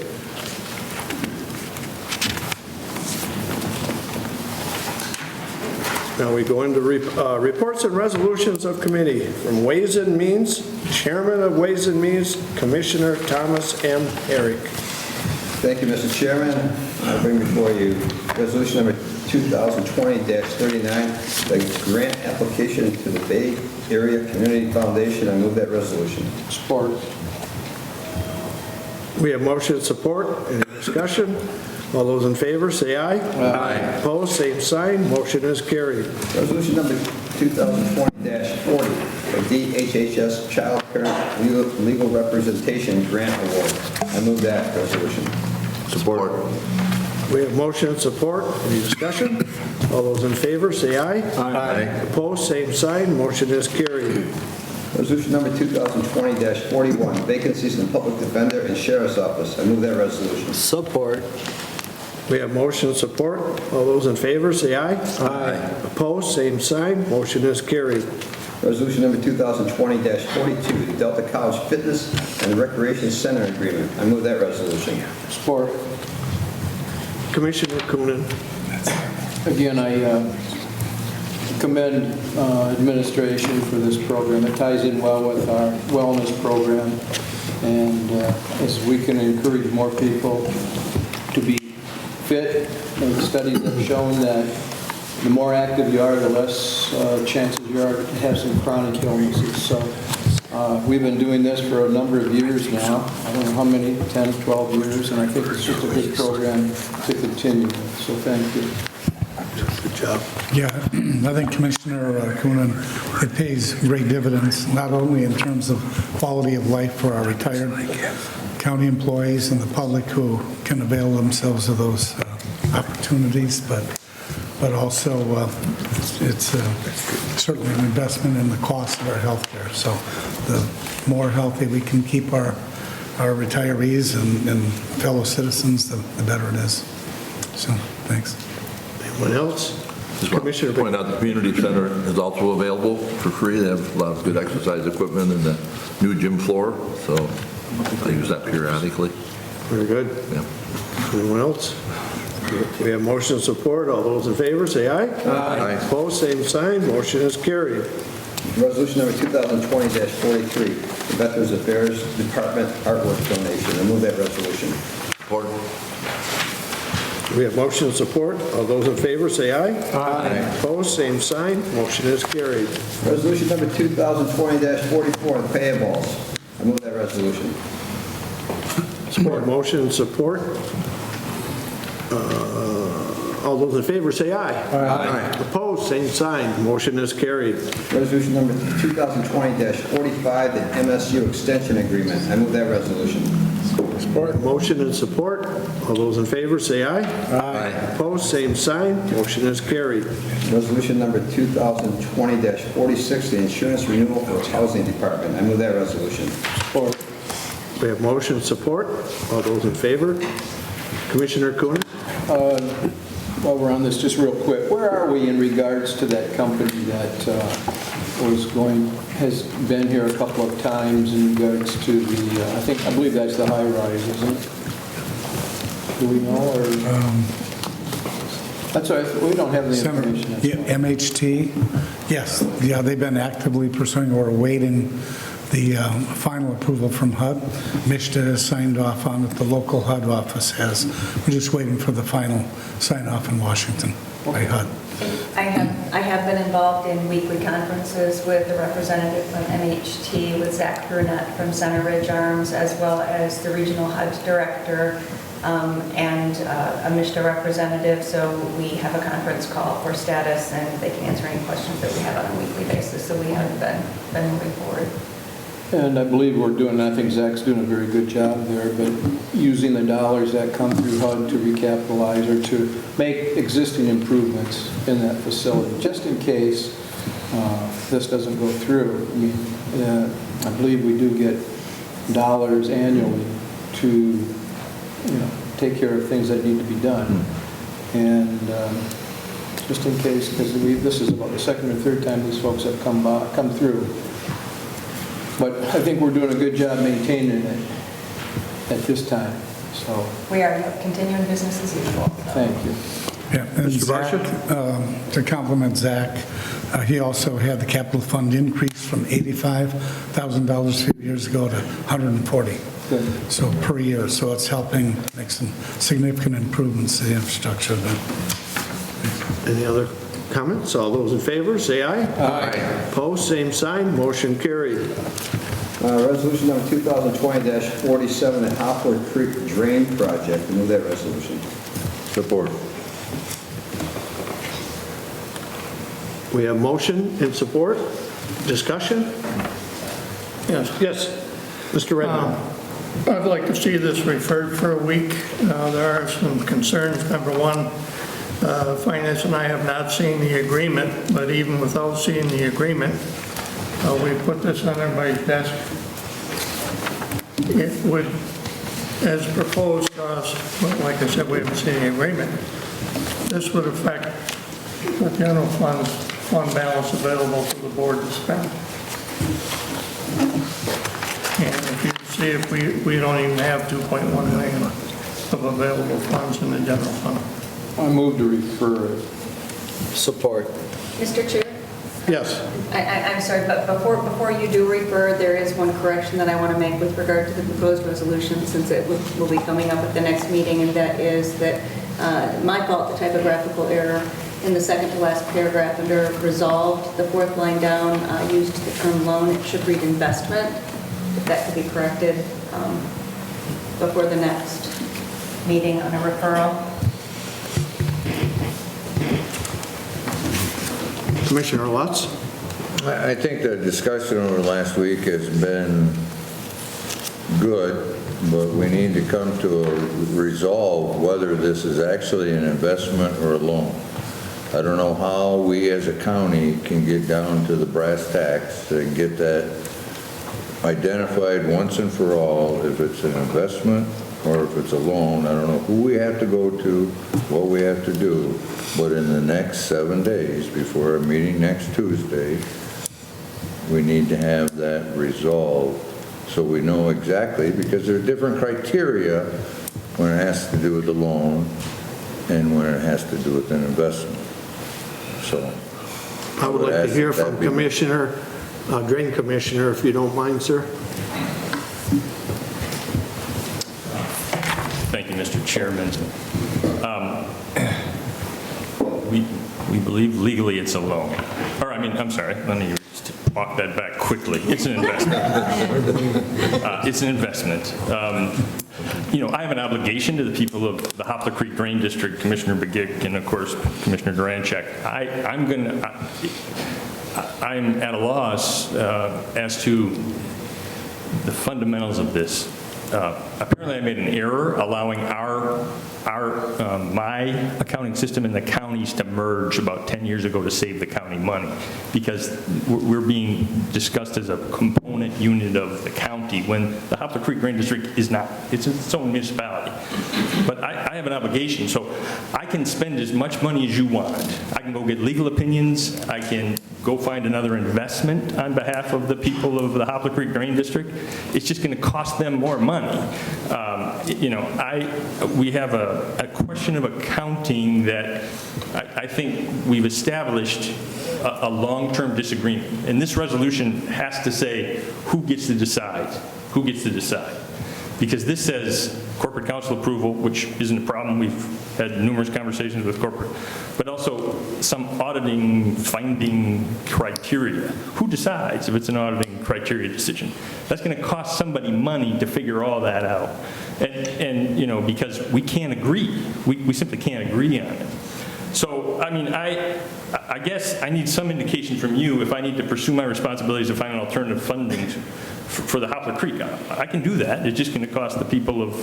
Now we go into reports and resolutions of committee. From Ways and Means, Chairman of Ways and Means, Commissioner Thomas M. Herrick. Thank you, Mr. Chairman. I bring before you resolution number 2020-39, the grant application to the Bay Area Community Foundation. I move that resolution. Support. We have motion and support. Any discussion? All those in favor, say aye. Aye. Opposed, same sign. Motion is carried. Resolution number 2020-40, the DHHS Child Parent Legal Representation Grant Award. I move that resolution. Support. We have motion and support. Any discussion? All those in favor, say aye. Aye. Opposed, same sign. Motion is carried. Resolution number 2020-41, vacancies in the Public Defender and Sheriff's Office. I move that resolution. Support. We have motion and support. All those in favor, say aye. Aye. Opposed, same sign. Motion is carried. Resolution number 2020-42, the Delta College Fitness and Recreation Center Agreement. I move that resolution. Support. Commissioner Coonan. Again, I commend administration for this program. It ties in well with our wellness program, and as we can encourage more people to be fit, and studies have shown that the more active you are, the less chances you are to have some chronic illnesses. So we've been doing this for a number of years now. I don't know how many, 10, 12 years, and I think it's just a good program to continue. So thank you. Good job. Yeah, I think Commissioner Coonan, it pays great dividends, not only in terms of quality of life for our retired county employees and the public who can avail themselves of those opportunities, but also it's certainly an investment in the cost of our health care. So the more healthy we can keep our retirees and fellow citizens, the better it is. So, thanks. Anyone else? Just want to point out the community center is also available for free. They have a lot of good exercise equipment and the new gym floor, so I use that periodically. Very good. Yeah. Anyone else? We have motion and support. All those in favor, say aye. Aye. Opposed, same sign. Motion is carried. Resolution number 2020-43, the Veterans Affairs Department artwork donation. I move that resolution. Support. We have motion and support. All those in favor, say aye. Aye. Opposed, same sign. Motion is carried. Resolution number 2020-44, the payables. I move that resolution. Support. Motion and support. All those in favor, say aye. Aye. Opposed, same sign. Motion is carried. Resolution number 2020-45, the MSU extension agreement. I move that resolution. Support. Motion and support. All those in favor, say aye. Aye. Opposed, same sign. Motion is carried. Resolution number 2020-46, the insurance renewal for housing department. I move that resolution. Support. We have motion and support. All those in favor? Commissioner Coonan? While we're on this, just real quick, where are we in regards to that company that has been here a couple of times in regards to the, I believe that's the high rise, isn't it? Do we know, or? That's all right, we don't have the information. Yeah, MHT, yes, yeah, they've been actively pursuing or awaiting the final approval from HUD. MISTA has signed off on it, the local HUD office has. We're just waiting for the final sign-off in Washington by HUD. I have been involved in weekly conferences with a representative from MHT, with Zach Brunette from Center Ridge Arms, as well as the regional HUD director and a MISTA representative. So we have a conference call for status, and they can answer any questions that we have on a weekly basis. So we have been moving forward. And I believe we're doing, I think Zach's doing a very good job there, but using the dollars that come through HUD to recapitalize or to make existing improvements in that facility, just in case this doesn't go through. I mean, I believe we do get dollars annually to, take care of things that need to be done. And just in case, because this is about the second or third time these folks have come through. But I think we're doing a good job maintaining it at this time, so. We are continuing business as usual. Thank you. Yeah, and Zach, to compliment Zach, he also had the capital fund increase from $85,000 a few years ago to $140,000. Good. So per year, so it's helping make some significant improvements to the infrastructure then. Any other comments? All those in favor, say aye. Aye. Opposed, same sign, motion carried. Resolution number 2020-47, the Hopler Creek Drain Project. Move that resolution. Support. We have motion and support. Discussion? Yes. Yes, Mr. Redmond. I'd like to see this referred for a week. There are some concerns. Number one, Finance and I have not seen the agreement, but even without seeing the agreement, we put this on everybody's desk. It would, as proposed to us, but like I said, we haven't seen the agreement. This would affect the general fund balance available to the board to spend. And if you see, if we don't even have 2.1 million of available funds in the general fund. I move to refer it. Support. Mr. Chair? Yes. I'm sorry, but before you do refer, there is one correction that I want to make with regard to the proposed resolution, since it will be coming up at the next meeting, and that is that my fault, the typographical error in the second to last paragraph under resolved, the fourth line down, used the term loan. It should read investment. If that could be corrected before the next meeting on a referral. Commissioner Lutz? I think the discussion over last week has been good, but we need to come to a resolve whether this is actually an investment or a loan. I don't know how we as a county can get down to the brass tacks and get that identified once and for all, if it's an investment or if it's a loan. I don't know who we have to go to, what we have to do, but in the next 7 days before our meeting next Tuesday, we need to have that resolved so we know exactly, because there are different criteria when it has to do with the loan and when it has to do with an investment. So I would like to hear from Commissioner, Drain Commissioner, if you don't mind, sir. Thank you, Mr. Chairman. We believe legally it's a loan. Or, I'm sorry, let me just walk that back quickly. It's an investment. It's an investment. I have an obligation to the people of the Hopler Creek Drain District, Commissioner Begic, and of course, Commissioner Durancheck. I'm at a loss as to the fundamentals of this. Apparently, I made an error allowing my accounting system and the counties to merge about 10 years ago to save the county money, because we're being discussed as a component unit of the county when the Hopler Creek Drain District is not. It's its own municipality. But I have an obligation, so I can spend as much money as you want. I can go get legal opinions. I can go find another investment on behalf of the people of the Hopler Creek Drain District. It's just going to cost them more money. We have a question of accounting that I think we've established a long-term disagreement. And this resolution has to say who gets to decide. Who gets to decide? Because this says corporate council approval, which isn't a problem. We've had numerous conversations with corporate, but also some auditing finding criteria. Who decides if it's an auditing criteria decision? That's going to cost somebody money to figure all that out. And because we can't agree. We simply can't agree on it. So, I guess I need some indication from you if I need to pursue my responsibilities to find an alternative funding for the Hopler Creek. I can do that. It's just going to cost the people of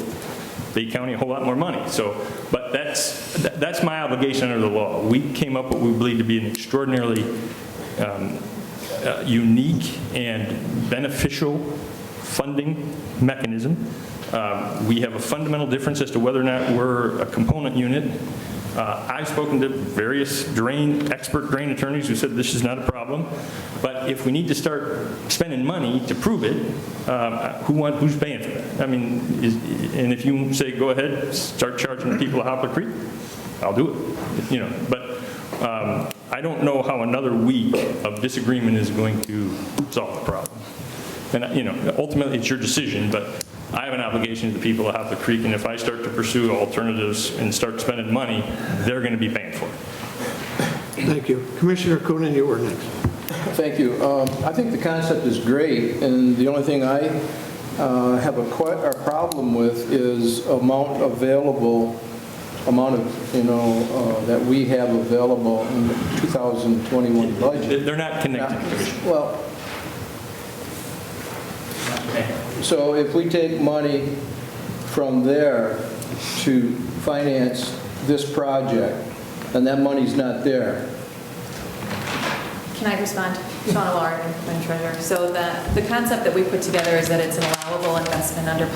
Bay County a whole lot more money. So, but that's my obligation under the law. We came up with what we believe to be an extraordinarily unique and beneficial funding mechanism. We have a fundamental difference as to whether or not we're a component unit. I've spoken to various expert drain attorneys who said this is not a problem, but if we need to start spending money to prove it, who's paying for that? I mean, and if you say, go ahead, start charging the people of Hopper Creek, I'll do it, you know, but I don't know how another week of disagreement is going to solve the problem. And, you know, ultimately it's your decision, but I have an obligation to the people of Hopper Creek, and if I start to pursue alternatives and start spending money, they're going to be paying for it. Thank you. Commissioner Coonan, you were next. Thank you. I think the concept is great, and the only thing I have a problem with is amount of, you know, that we have available in the 2021 budget. They're not connected. Well, so if we take money from there to finance this project, and that money's not there. Can I respond? Shauna Lauren, Madam Treasurer. So the concept that we put together is that it's an allowable investment under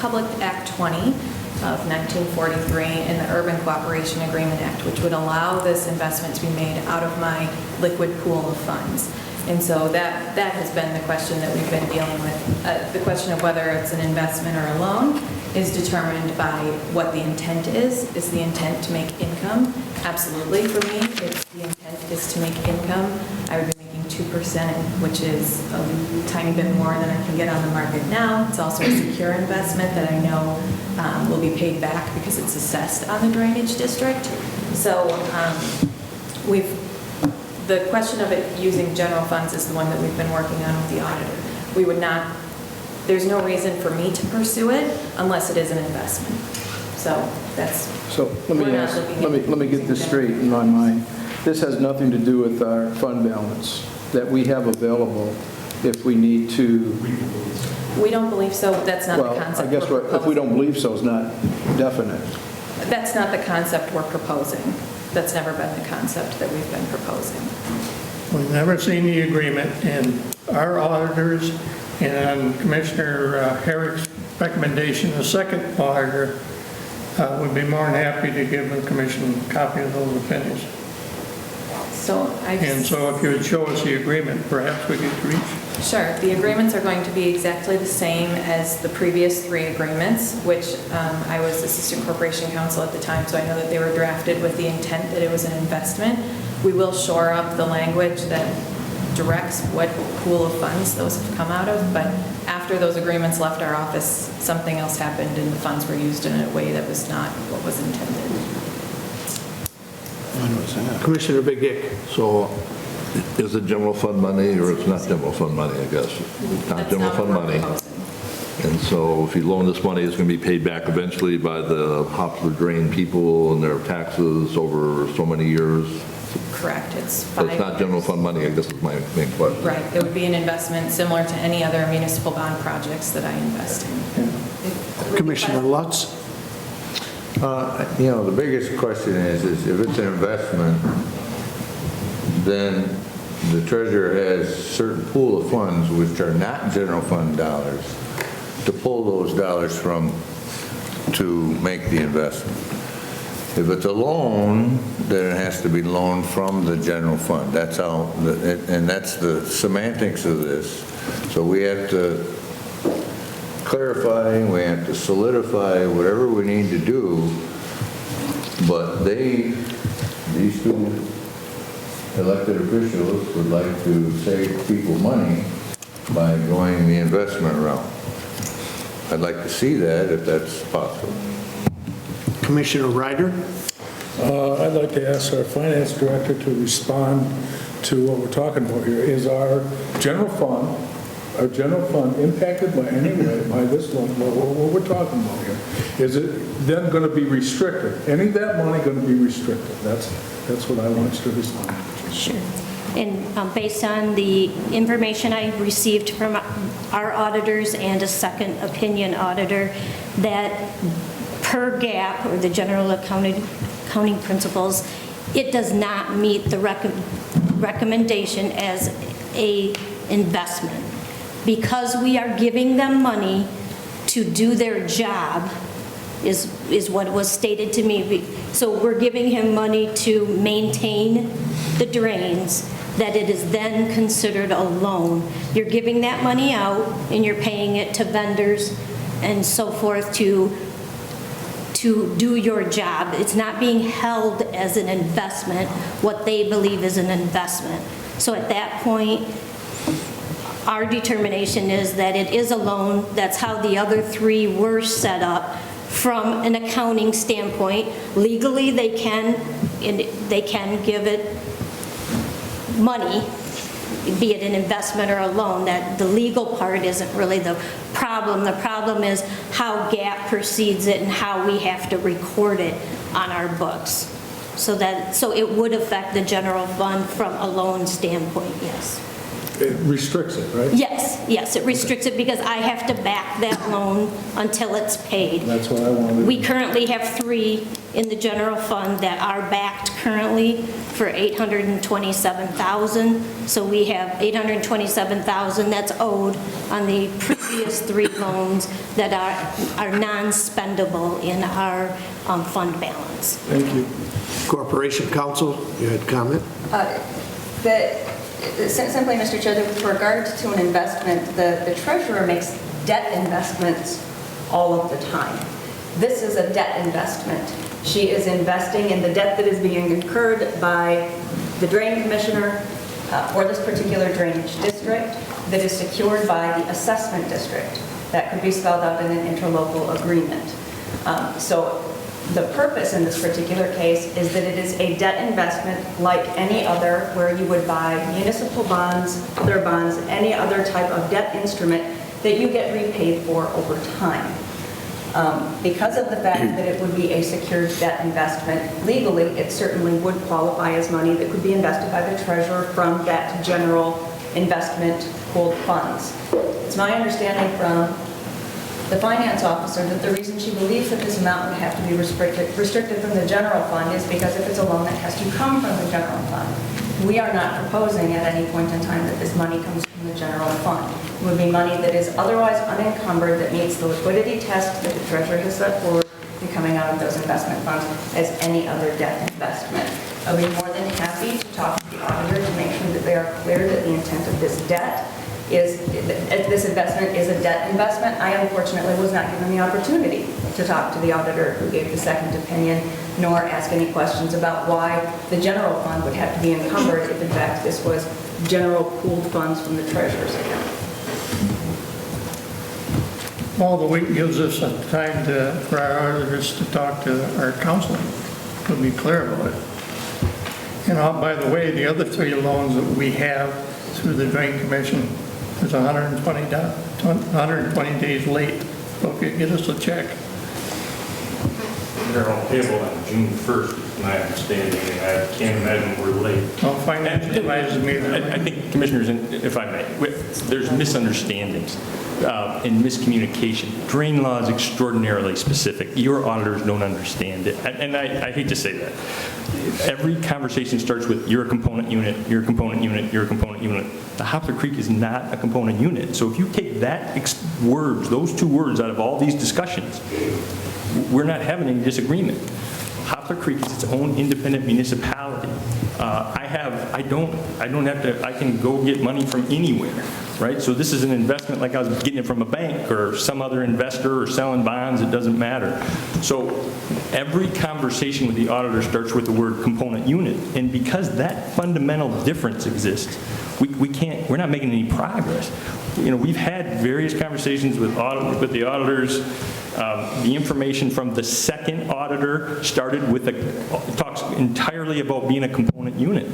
Public Act 20 of 1943 and the Urban Cooperation Agreement Act, which would allow this investment to be made out of my liquid pool of funds. And so that has been the question that we've been dealing with. The question of whether it's an investment or a loan is determined by what the intent is. Is the intent to make income? Absolutely for me. If the intent is to make income, I would be making 2%, which is a tiny bit more than I can get on the market now. It's also a secure investment that I know will be paid back because it's assessed on the drainage district. So the question of it using general funds is the one that we've been working on with the auditor. We would not, there's no reason for me to pursue it unless it is an investment. So that's, so let me get this straight in my mind. This has nothing to do with our fund balance that we have available if we need to. We don't believe so. That's not the concept. I guess if we don't believe so, it's not definite. That's not the concept we're proposing. That's never been the concept that we've been proposing. We've never seen the agreement, and our auditors and Commissioner Herrick's recommendation, the second auditor, would be more than happy to give the commission a copy of those opinions. So if you would show us the agreement, perhaps we could reach. Sure. The agreements are going to be exactly the same as the previous 3 agreements, which I was Assistant Corporation Counsel at the time, so I know that they were drafted with the intent that it was an investment. We will shore up the language that directs what pool of funds those have come out of, but after those agreements left our office, something else happened and the funds were used in a way that was not what was intended. Commissioner Begic. So is it general fund money or it's not general fund money, I guess? Not general fund money. And so if you loan this money, it's going to be paid back eventually by the Hopper Drain people and their taxes over so many years. Correct. It's not general fund money, I guess is my main question. Right. It would be an investment similar to any other municipal bond projects that I invest in. Commissioner Lutz. You know, the biggest question is if it's an investment, then the treasurer has a certain pool of funds which are not general fund dollars to pull those dollars from to make the investment. If it's a loan, then it has to be loaned from the general fund. That's how, and that's the semantics of this. So we have to clarify, we have to solidify whatever we need to do, but these 2 elected officials would like to save people money by going the investment route. I'd like to see that if that's possible. Commissioner Ryder. I'd like to ask our finance director to respond to what we're talking about here. Is our general fund impacted by any way by this loan, what we're talking about here? Is it then going to be restricted? Any of that money going to be restricted? That's what I want you to respond to. Sure. And based on the information I received from our auditors and a second opinion auditor, that per GAAP, or the general accounting principles, it does not meet the recommendation as a investment. Because we are giving them money to do their job, is what was stated to me. So we're giving him money to maintain the drains, that it is then considered a loan. You're giving that money out and you're paying it to vendors and so forth to do your job. It's not being held as an investment, what they believe is an investment. So at that point, our determination is that it is a loan. That's how the other three were set up. From an accounting standpoint, legally they can give it money, be it an investment or a loan. That the legal part isn't really the problem. The problem is how GAAP proceeds it and how we have to record it on our books. So it would affect the general fund from a loan standpoint, yes. It restricts it, right? Yes, it restricts it because I have to back that loan until it's paid. That's what I wanted. We currently have 3 in the general fund that are backed currently for $827,000. So we have $827,000 that's owed on the previous 3 loans that are non-spendable in our fund balance. Thank you. Corporation Counsel, you had comment? Simply, Mr. Chair, with regard to an investment, the treasurer makes debt investments all of the time. This is a debt investment. She is investing in the debt that is being incurred by the drain commissioner for this particular drainage district that is secured by the assessment district. That could be spelled out in an interlocal agreement. So the purpose in this particular case is that it is a debt investment like any other, where you would buy municipal bonds, other bonds, any other type of debt instrument that you get repaid for over time. Because of the fact that it would be a secured debt investment, legally it certainly would qualify as money that could be invested by the treasurer from that general investment pooled funds. It's my understanding from the finance officer that the reason she believes that this amount would have to be restricted from the general fund is because if it's a loan that has to come from the general fund. We are not proposing at any point in time that this money comes from the general fund. It would be money that is otherwise unencumbered, that meets the liquidity test that the treasurer has set forward, and coming out of those investment funds as any other debt investment. I'll be more than happy to talk to the auditor to make sure that they are clear that the intent of this debt is, this investment is a debt investment. I unfortunately was not given the opportunity to talk to the auditor who gave the second opinion, nor ask any questions about why the general fund would have to be encumbered if in fact this was general pooled funds from the treasurer's account. Well, the week gives us a time for our auditors to talk to our council, to be clear about it. And by the way, the other 3 loans that we have through the Drain Commission is 120 days late. So if you get us a check. They're all payable on June 1st, is my understanding, and I can't imagine we're late. Well, finance advises me that. I think, Commissioners, if I may, there's misunderstandings and miscommunication. Drain law is extraordinarily specific. Your auditors don't understand it. And I hate to say that. Every conversation starts with, you're a component unit, you're a component unit, you're a component unit. The Hopler Creek is not a component unit. So if you take those 2 words out of all these discussions, we're not having any disagreement. Hopler Creek is its own independent municipality. I can go get money from anywhere, right? So this is an investment like I was getting it from a bank or some other investor or selling bonds, it doesn't matter. So every conversation with the auditor starts with the word component unit. And because that fundamental difference exists, we're not making any progress. We've had various conversations with the auditors. The information from the second auditor talks entirely about being a component unit.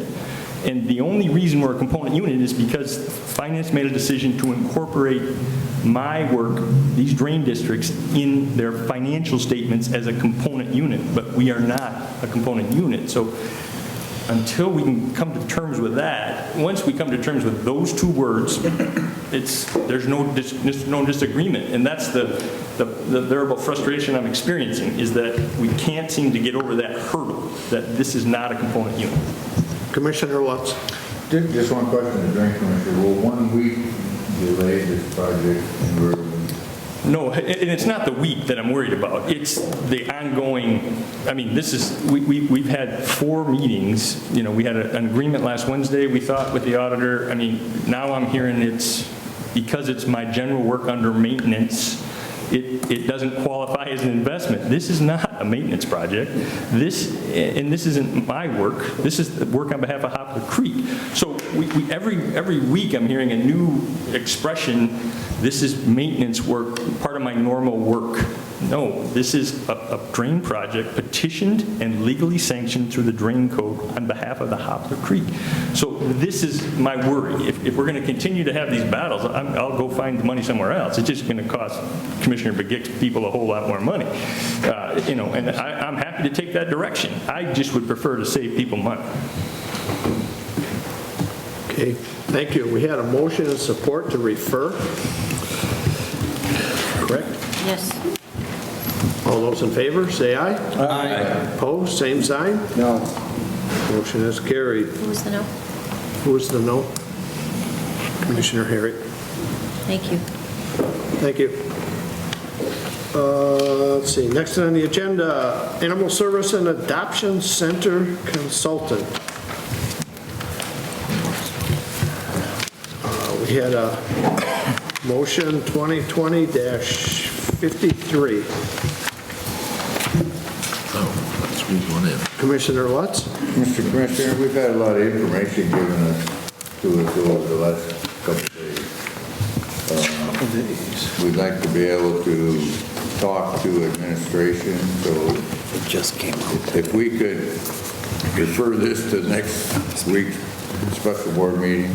And the only reason we're a component unit is because finance made a decision to incorporate my work, these drain districts, in their financial statements as a component unit, but we are not a component unit. So until we can come to terms with that, once we come to terms with those 2 words, there's no disagreement. And that's the variable frustration I'm experiencing, is that we can't seem to get over that hurdle, that this is not a component unit. Commissioner Lutz. Just one question to Drain Commissioner. Will 1 week delay this project in River? No, and it's not the week that I'm worried about. It's the ongoing, I mean, this is, we've had 4 meetings. You know, we had an agreement last Wednesday, we thought, with the auditor. I mean, now I'm hearing it's, because it's my general work under maintenance, it doesn't qualify as an investment. This is not a maintenance project. This isn't my work. This is the work on behalf of Hopper Creek. So every week I'm hearing a new expression, this is maintenance work, part of my normal work. No, this is a drain project petitioned and legally sanctioned through the drain code on behalf of the Hopper Creek. So this is my worry. If we're going to continue to have these battles, I'll go find the money somewhere else. It's just going to cost Commissioner Begic's people a whole lot more money. You know, and I'm happy to take that direction. I just would prefer to save people money. Okay, thank you. We had a motion and support to refer. Correct? Yes. All those in favor, say aye. Aye. Opposed, same sign? No. Motion is carried. Who was the no? Who was the no? Commissioner Herrick. Thank you. Thank you. Let's see, next on the agenda, Animal Service and Adoption Center Consultant. We had a motion 2020-53. Squeeze one in. Commissioner Lutz? Mr. Commissioner, we've had a lot of information given to us over the last couple of days. We'd like to be able to talk to administration, so it just came out. If we could refer this to next week's special board meeting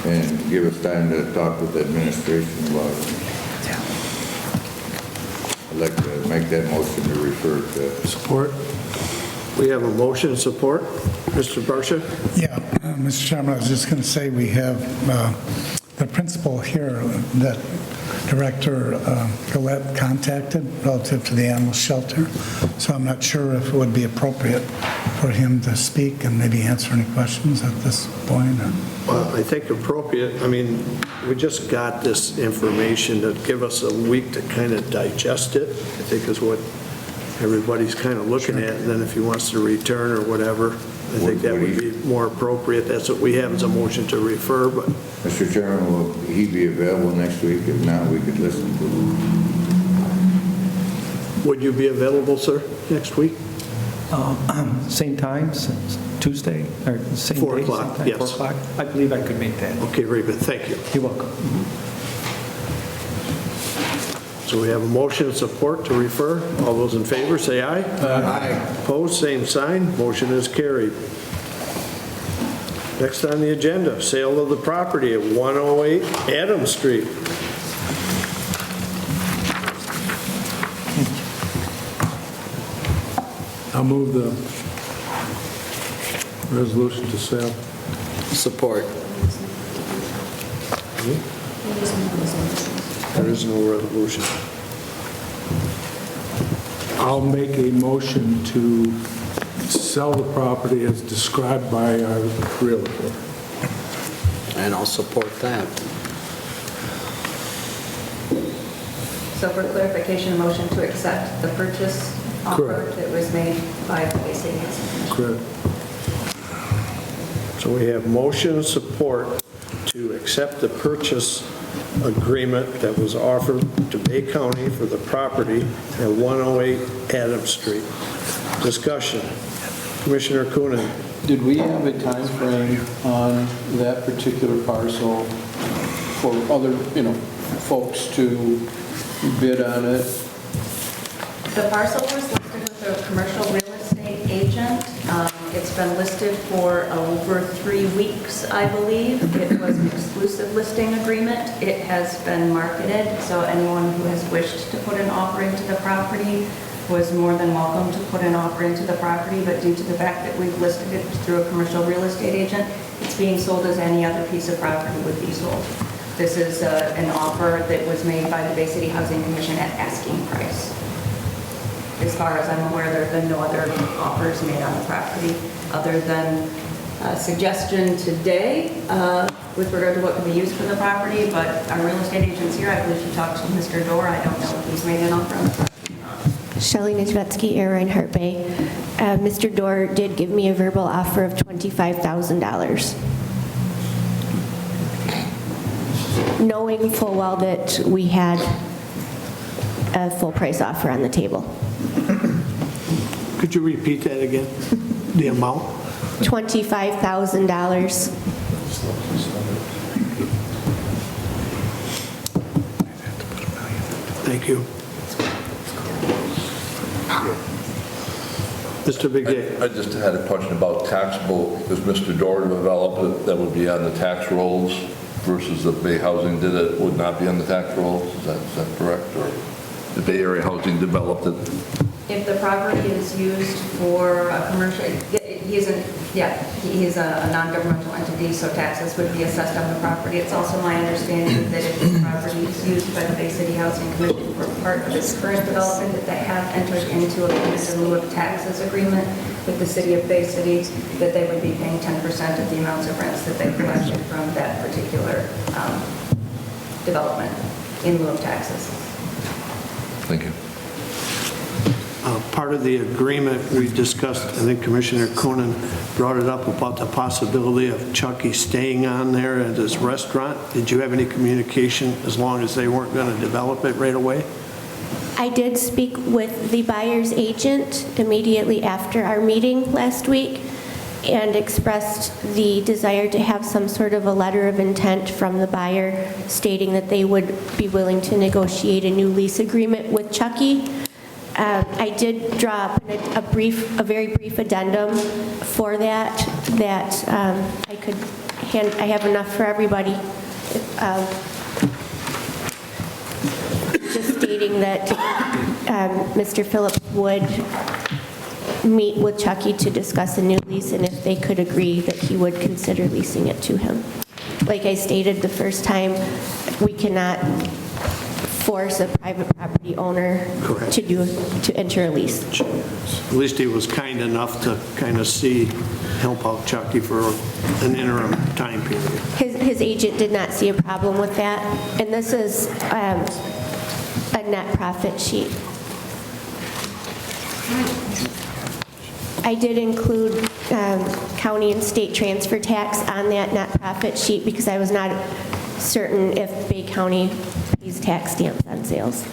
and give us time to talk with the administration about it. I'd like to make that motion to refer to. Support. We have a motion and support. Mr. Barsha? Yeah, Mr. Chairman, I was just going to say we have the principal here that Director Gillette contacted relative to the animal shelter. So I'm not sure if it would be appropriate for him to speak and maybe answer any questions at this point. Well, I think appropriate. I mean, we just got this information to give us a week to kind of digest it, I think is what everybody's kind of looking at. And then if he wants to return or whatever, I think that would be more appropriate. That's what we have as a motion to refer. But Mr. Chairman, will he be available next week? If not, we could listen to him. Would you be available, sir, next week? Same times, Tuesday, or same 4 day, o'clock, same time, yes. 4 o'clock? I believe I could make that. Okay, very good. Thank you. You're welcome. So we have a motion and support to refer. All those in favor, say aye. Aye. Opposed, same sign. Motion is carried. Next on the agenda, sale of the property at 108 Adams Street. I'll move the resolution to sale. Support. There is no resolution. I'll make a motion to sell the property as described by our realtor. And I'll support that. So for clarification, a motion to accept the purchase offer Correct. that was made by the Bay-Arenac Commission. Correct. So we have motion and support to accept the purchase agreement that was offered to Bay County for the property at 108 Adams Street. Discussion. Commissioner Coonan. Did we have a time frame on that particular parcel for other, folks to bid on it? The parcel was listed with a commercial real estate agent. It's been listed for over 3 weeks, I believe. It was an exclusive listing agreement. It has been marketed, so anyone who has wished to put an offer into the property was more than welcome to put an offer into the property, but due to the fact that we've listed it through a commercial real estate agent, it's being sold as any other piece of property would be sold. This is an offer that was made by the Bay City Housing Commission at asking price. As far as I'm aware, there have been no other offers made on the property other than suggestion today with regard to what can be used for the property, but our real estate agent's here. I believe she talked to Mr. Dorr. I don't know if he's made an offer on the property. Shelley Niedzwiecki, Air Reinhardt Bay. Mr. Dorr did give me a verbal offer of $25,000. Knowing full well that we had a full price offer on the table. Could you repeat that again? The amount? $25,000. Thank you. Mr. Begay. I just had a question about taxable. Is Mr. Dorr developed it that would be on the tax rolls versus the Bay Housing did it would not be on the tax rolls? Is that correct? Or the Bay Area Housing developed it? If the property is used for a commercial, he is a non-governmental entity, so taxes would be assessed on the property. It's also my understanding that if this property is used by the Bay City Housing Commission for part of its current development, that they have entered into a payment in lieu of taxes agreement with the city of Bay City, that they would be paying 10% of the amounts of rents that they collected from that particular development in lieu of taxes. Thank you. Part of the agreement we discussed, I think Commissioner Coonan brought it up about the possibility of Chucky staying on there at his restaurant. Did you have any communication as long as they weren't going to develop it right away? I did speak with the buyer's agent immediately after our meeting last week and expressed the desire to have some sort of a letter of intent from the buyer stating that they would be willing to negotiate a new lease agreement with Chucky. I did draw up a very brief addendum for that I could hand. I have enough for everybody. Just stating that Mr. Phillips would meet with Chucky to discuss a new lease, and if they could agree that he would consider leasing it to him. Like I stated the first time, we cannot force a private property owner to enter a lease. At least he was kind enough to kind of help out Chucky for an interim time period. His agent did not see a problem with that, and this is a net profit sheet. I did include county and state transfer tax on that net profit sheet because I was not certain if Bay County pays tax stamps on sales.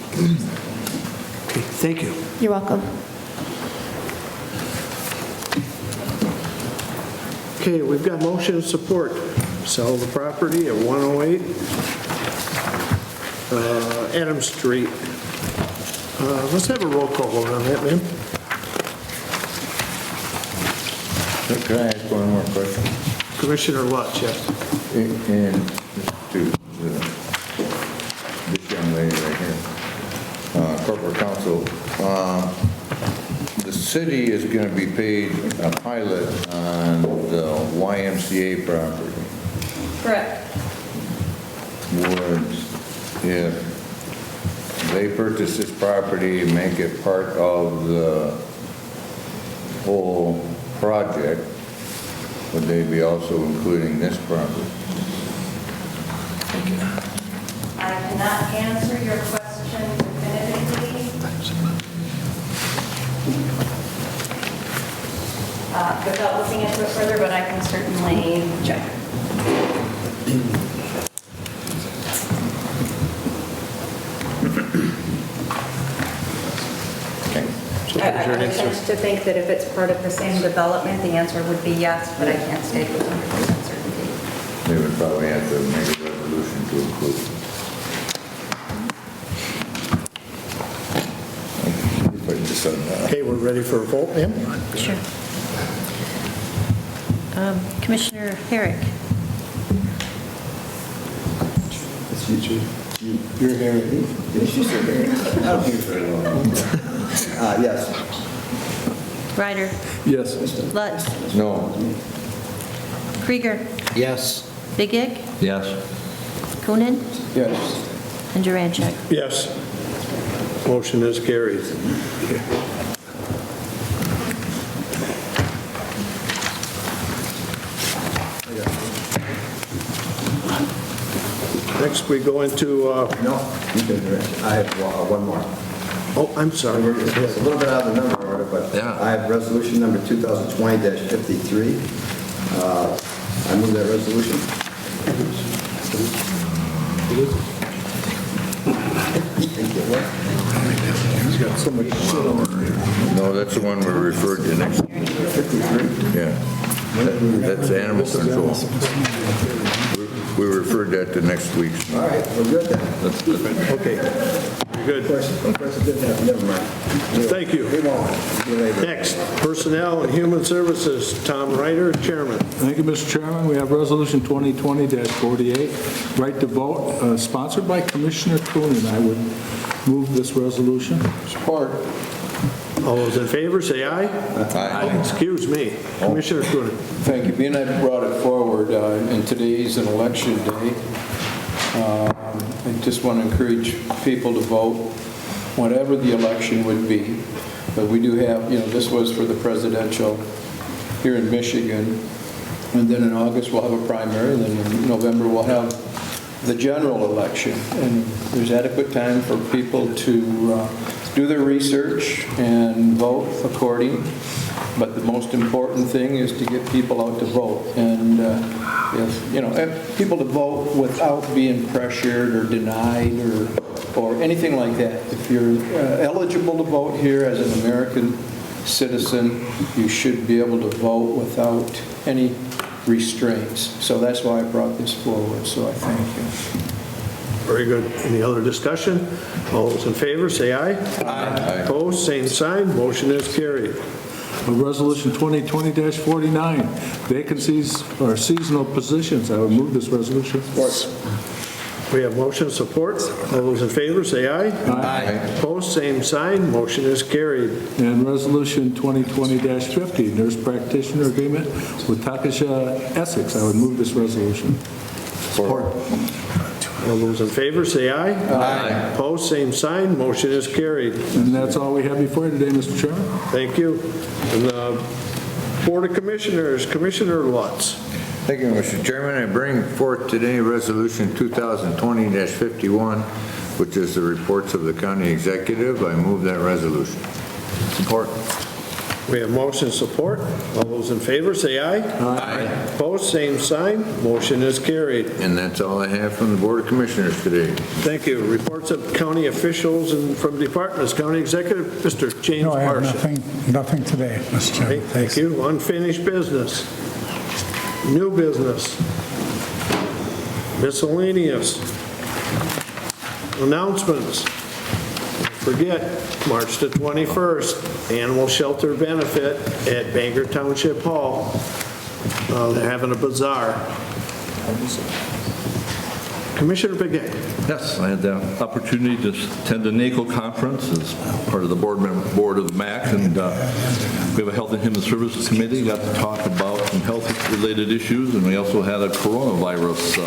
Okay, thank you. You're welcome. Okay, we've got motion and support. Sell the property at 108 Adams Street. Let's have a roll call vote on that, ma'am. Can I ask one more question? Commissioner Lutz, yes. And to this young lady right here, corporate counsel, the city is going to be paid a pilot on the YMCA property. Correct. Would, if they purchase this property, make it part of the whole project, would they be also including this property? I cannot answer your question definitively. Without looking into it further, but I can certainly check. I would tend to think that if it's part of the same development, the answer would be yes, but I can't state with 100% certainty. They would probably have to make a resolution to include it. Okay, we're ready for a vote, ma'am? Sure. Commissioner Herrick. You're hearing me? Yes, she's hearing. I don't think it's very long. Yes. Ryder. Yes. Lutz. No. Krieger. Yes. Bigig. Yes. Coonan. Yes. And Durancheck. Yes. Motion is carried. Next, we go into... No, you can do it. I have one more. Oh, I'm sorry. It's a little bit out of the number order, but I have resolution number 2020-53. I move that resolution. He's got so much shit on it. No, that's the one we referred to next. 53? Yeah. That's animal control. We referred that to next week's. All right, we're good then. That's good. Okay, good. Never mind. Thank you. Next, Personnel and Human Services, Tom Ryder, Chairman. Thank you, Mr. Chairman. We have Resolution 2020-48, right to vote, sponsored by Commissioner Coonan. I would move this resolution. Support. All those in favor, say aye. Aye. Excuse me, Commissioner Coonan. Thank you. Being I brought it forward, and today's an election day, I just want to encourage people to vote, whatever the election would be. But we do have, this was for the presidential here in Michigan, and then in August we'll have a primary, and then in November we'll have the general election. And there's adequate time for people to do their research and vote according. But the most important thing is to get people out to vote. And if people to vote without being pressured or denied or anything like that. If you're eligible to vote here as an American citizen, you should be able to vote without any restraints. So that's why I brought this forward. So I thank you. Very good. Any other discussion? All those in favor, say aye. Aye. Opposed, same sign. Motion is carried. Resolution 2020-49, vacancies or seasonal positions. I would move this resolution. We have motion support. All those in favor, say aye. Aye. Opposed, same sign. Motion is carried. And Resolution 2020-50, nurse practitioner agreement with Takasha Essex. I would move this resolution. Support. All those in favor, say aye. Aye. Opposed, same sign. Motion is carried. And that's all we have before you today, Mr. Chairman. Thank you. And the Board of Commissioners, Commissioner Lutz. Thank you, Mr. Chairman. I bring forth today Resolution 2020-51, which is the reports of the county executive. I move that resolution. Support. We have motion support. All those in favor, say aye. Aye. Opposed, same sign. Motion is carried. And that's all I have from the Board of Commissioners today. Thank you. Reports of county officials and from departments. County Executive, Mr. James No, I have Parsons. nothing today, Mr. Chairman. Thank you. Unfinished business. New business. Miscellaneous. Announcements. Forget, March the 21st, Animal Shelter Benefit at Bangor Township Hall. They're having a bazaar. Commissioner Begay. Yes, I had the opportunity to attend the NACO conference as part of the board of the MAC, and we have a Health and Human Services Committee, got to talk about some health-related issues, and we also had a coronavirus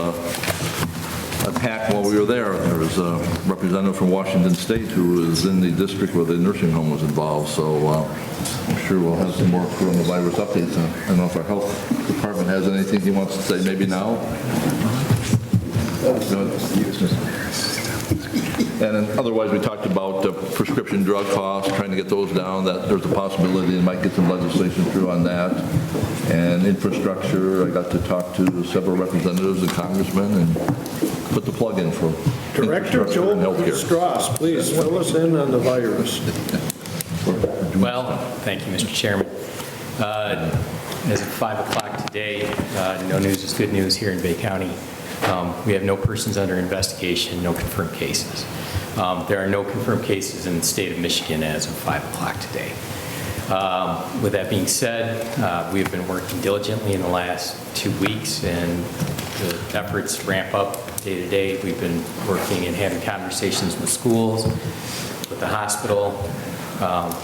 attack while we were there. There was a representative from Washington State who was in the district where the nursing home was involved, so I'm sure we'll have some more coronavirus updates. I don't know if our health department has anything he wants to say, maybe now? And then otherwise, we talked about prescription drug costs, trying to get those down. That there's a possibility they might get some legislation through on that. And infrastructure, I got to talk to several representatives and congressmen and put the plug in for Director infrastructure Joel and healthcare. Strauss, please fill us in on the virus. Well, thank you, Mr. Chairman. As of 5 o'clock today, no news is good news here in Bay County. We have no persons under investigation, no confirmed cases. There are no confirmed cases in the state of Michigan as of 5 o'clock today. With that being said, we have been working diligently in the last 2 weeks, and the efforts ramp up day to day. We've been working and having conversations with schools, with the hospital,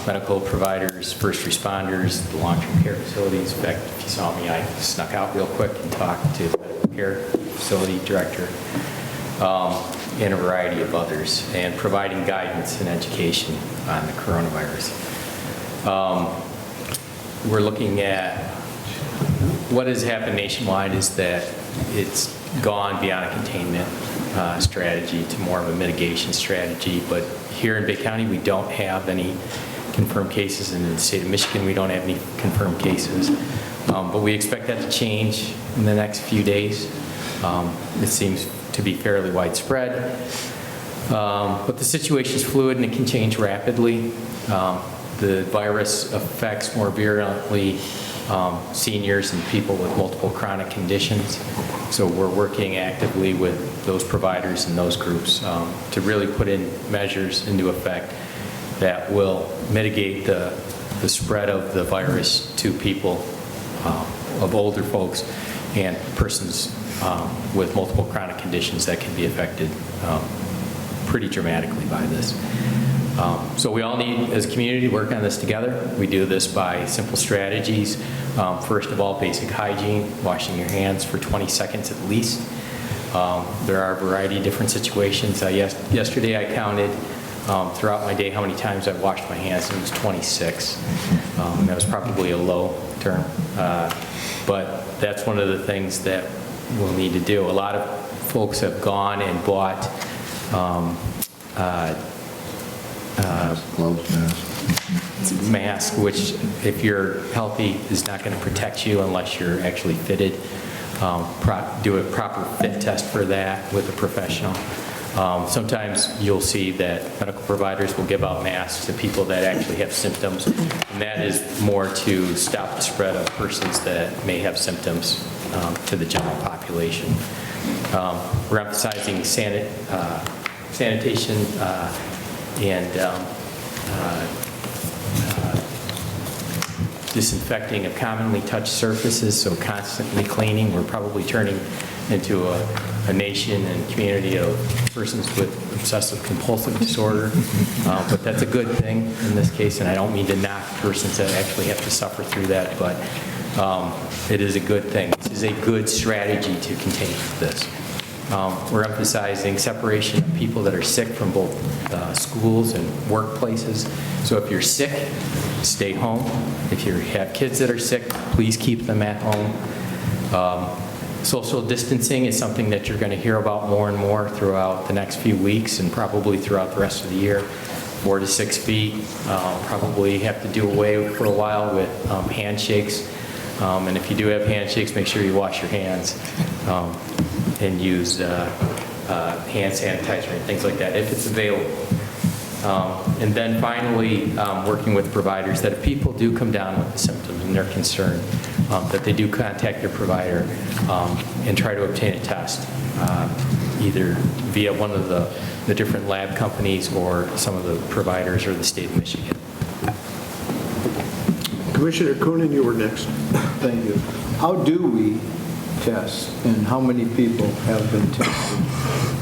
medical providers, first responders, the long-term care facilities. In fact, if you saw me, I snuck out real quick and talked to the medical care facility director, and a variety of others, and providing guidance and education on the coronavirus. We're looking at what has happened nationwide is that it's gone beyond a containment strategy to more of a mitigation strategy. But here in Bay County, we don't have any confirmed cases, and in the state of Michigan, we don't have any confirmed cases. But we expect that to change in the next few days. It seems to be fairly widespread. But the situation is fluid and it can change rapidly. The virus affects more virulently seniors and people with multiple chronic conditions. So we're working actively with those providers and those groups to really put in measures into effect that will mitigate the spread of the virus to people of older folks and persons with multiple chronic conditions that can be affected pretty dramatically by this. So we all need, as a community, to work on this together. We do this by simple strategies. First of all, basic hygiene, washing your hands for 20 seconds at least. There are a variety of different situations. Yesterday I counted throughout my day how many times I've washed my hands, and it was 26. That was probably a low term. But that's one of the things that we'll need to do. A lot of folks have gone and bought mask, which if you're healthy is not going to protect you unless you're actually fitted. Do a proper fit test for that with a professional. Sometimes you'll see that medical providers will give out masks to people that actually have symptoms, and that is more to stop the spread of persons that may have symptoms to the general population. We're emphasizing sanitation and disinfecting of commonly touched surfaces, so constantly cleaning. We're probably turning into a nation and community of persons with obsessive compulsive disorder, but that's a good thing in this case, and I don't mean to knock persons that actually have to suffer through that, but it is a good thing. This is a good strategy to contain this. We're emphasizing separation of people that are sick from both schools and workplaces. So if you're sick, stay home. If you have kids that are sick, please keep them at home. Social distancing is something that you're going to hear about more and more throughout the next few weeks and probably throughout the rest of the year. 4 to 6 feet. Probably have to do away for a while with handshakes. And if you do have handshakes, make sure you wash your hands and use hand sanitizer and things like that if it's available. And then finally, working with providers that if people do come down with the symptoms and they're concerned, that they do contact their provider and try to obtain a test, either via one of the different lab companies or some of the providers or the state of Michigan. Commissioner Coonan, you were next. Thank you. How do we test, and how many people have been tested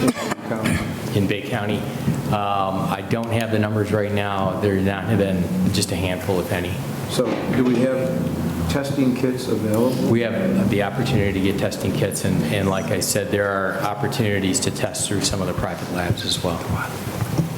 in Bay County? In Bay County, I don't have the numbers right now. There have been just a handful, if any. So do we have testing kits available? We have the opportunity to get testing kits, and like I said, there are opportunities to test through some of the private labs as well.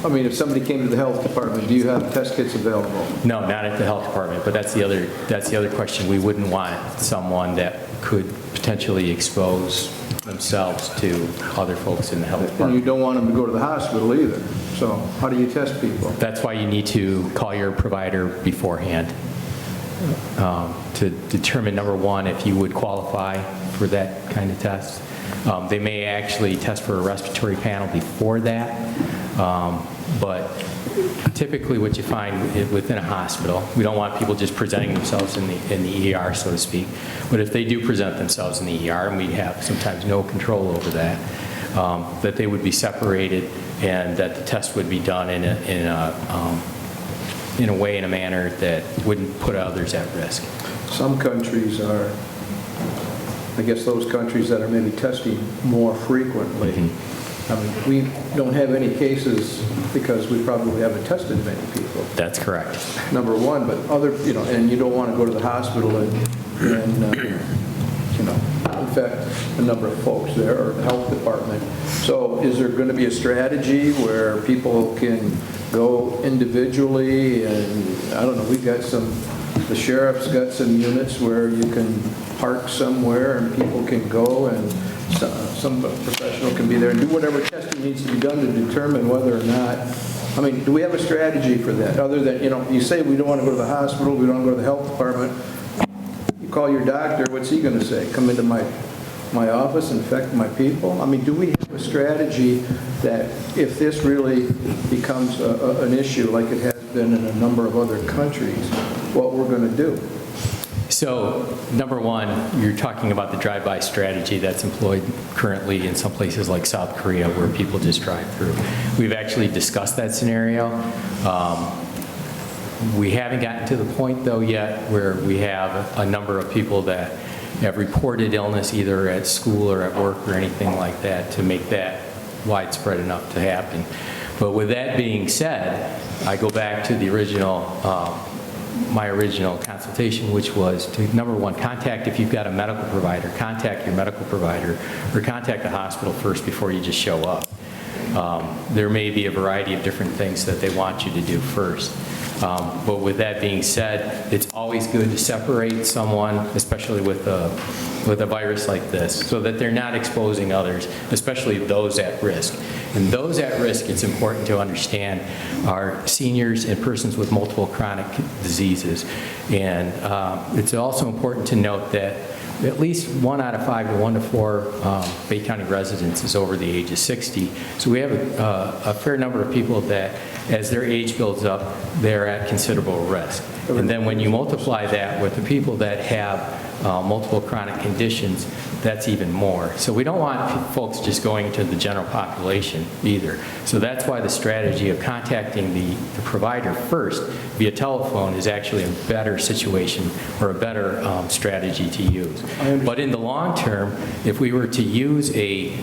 I mean, if somebody came to the health department, do you have test kits available? No, not at the health department, but that's the other question. We wouldn't want someone that could potentially expose themselves to other folks in the health department. And you don't want them to go to the hospital either. So how do you test people? That's why you need to call your provider beforehand to determine, number one, if you would qualify for that kind of test. They may actually test for a respiratory panel before that, but typically what you find within a hospital, we don't want people just presenting themselves in the ER, so to speak, but if they do present themselves in the ER, and we have sometimes no control over that, that they would be separated and that the test would be done in a way, in a manner that wouldn't put others at risk. Some countries are, I guess those countries that are maybe testing more frequently. Mm-hmm. I mean, we don't have any cases because we probably haven't tested many people. That's correct. Number one, but other, and you don't want to go to the hospital and infect a number of folks there, or the health department. So is there going to be a strategy where people can go individually? And I don't know, we've got the sheriff's got some units where you can parked somewhere and people can go and some professional can be there and do whatever testing needs to be done to determine whether or not, I mean, do we have a strategy for that? Other than, you say we don't want to go to the hospital, we don't want to go to the health department. You call your doctor, what's he going to say? Come into my office, infect my people? I mean, do we have a strategy that if this really becomes an issue like it has been in a number of other countries, what we're going to do? So, number one, you're talking about the drive-by strategy that's employed currently in some places like South Korea where people just drive through. We've actually discussed that scenario. We haven't gotten to the point, though, yet where we have a number of people that have reported illness either at school or at work or anything like that to make that widespread enough to happen. But with that being said, I go back to the original my original consultation, which was to, number one, contact, if you've got a medical provider, contact your medical provider or contact the hospital first before you just show up. There may be a variety of different things that they want you to do first. But with that being said, it's always good to separate someone, especially with a virus like this, so that they're not exposing others, especially those at risk. And those at risk, it's important to understand, are seniors and persons with multiple chronic diseases. And it's also important to note that at least 1 out of 5 to 1 to 4 Bay County residents is over the age of 60. So we have a fair number of people that, as their age builds up, they're at considerable risk. And then when you multiply that with the people that have multiple chronic conditions, that's even more. So we don't want folks just going to the general population either. So that's why the strategy of contacting the provider first via telephone is actually a better situation or a better strategy to use. But in the long term, if we were to use to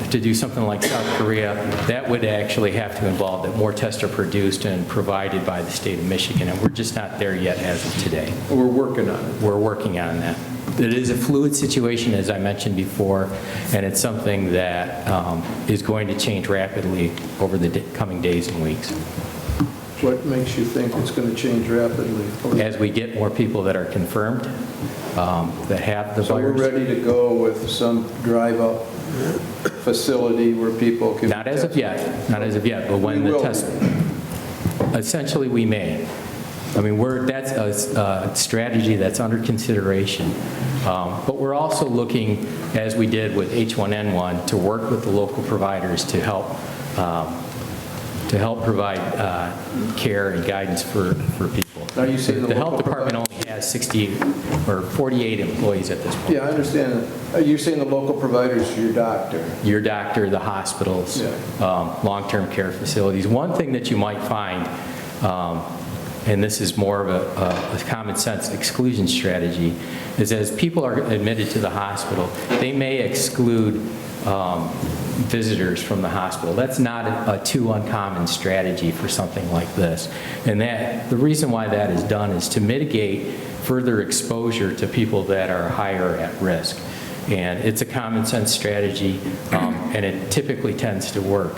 do something like South Korea, that would actually have to involve that more tests are produced and provided by the state of Michigan, and we're just not there yet as of today. We're working on it. We're working on that. It is a fluid situation, as I mentioned before, and it's something that is going to change rapidly over the coming days and weeks. What makes you think it's going to change rapidly? As we get more people that are confirmed, that have the virus. So we're ready to go with some drive-up facility where people can... Not as of yet, not as of yet, but when the test... Essentially, we may. I mean, that's a strategy that's under consideration. But we're also looking, as we did with H1N1, to work with the local providers to help provide care and guidance for people. Now you say the health department only has 60 or 48 employees at this point. Yeah, I understand. You're saying the local providers are your doctor? Your doctor, the hospitals, long-term care facilities. One thing that you might find, and this is more of a common sense exclusion strategy, is as people are admitted to the hospital, they may exclude visitors from the hospital. That's not a too uncommon strategy for something like this. And the reason why that is done is to mitigate further exposure to people that are higher at risk. And it's a common sense strategy, and it typically tends to work.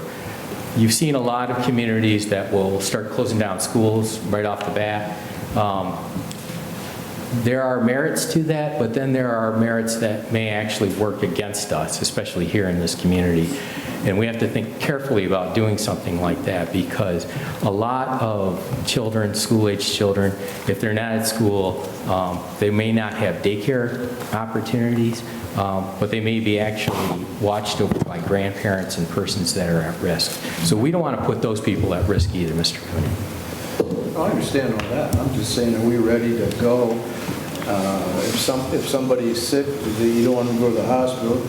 You've seen a lot of communities that will start closing down schools right off the bat. There are merits to that, but then there are merits that may actually work against us, especially here in this community. And we have to think carefully about doing something like that, because a lot of children, school-age children, if they're not at school, they may not have daycare opportunities, but they may be actually watched over by grandparents and persons that are at risk. So we don't want to put those people at risk either, Mr. Cooney. I understand all that. I'm just saying, are we ready to go? If somebody's sick, you don't want them to go to the hospital,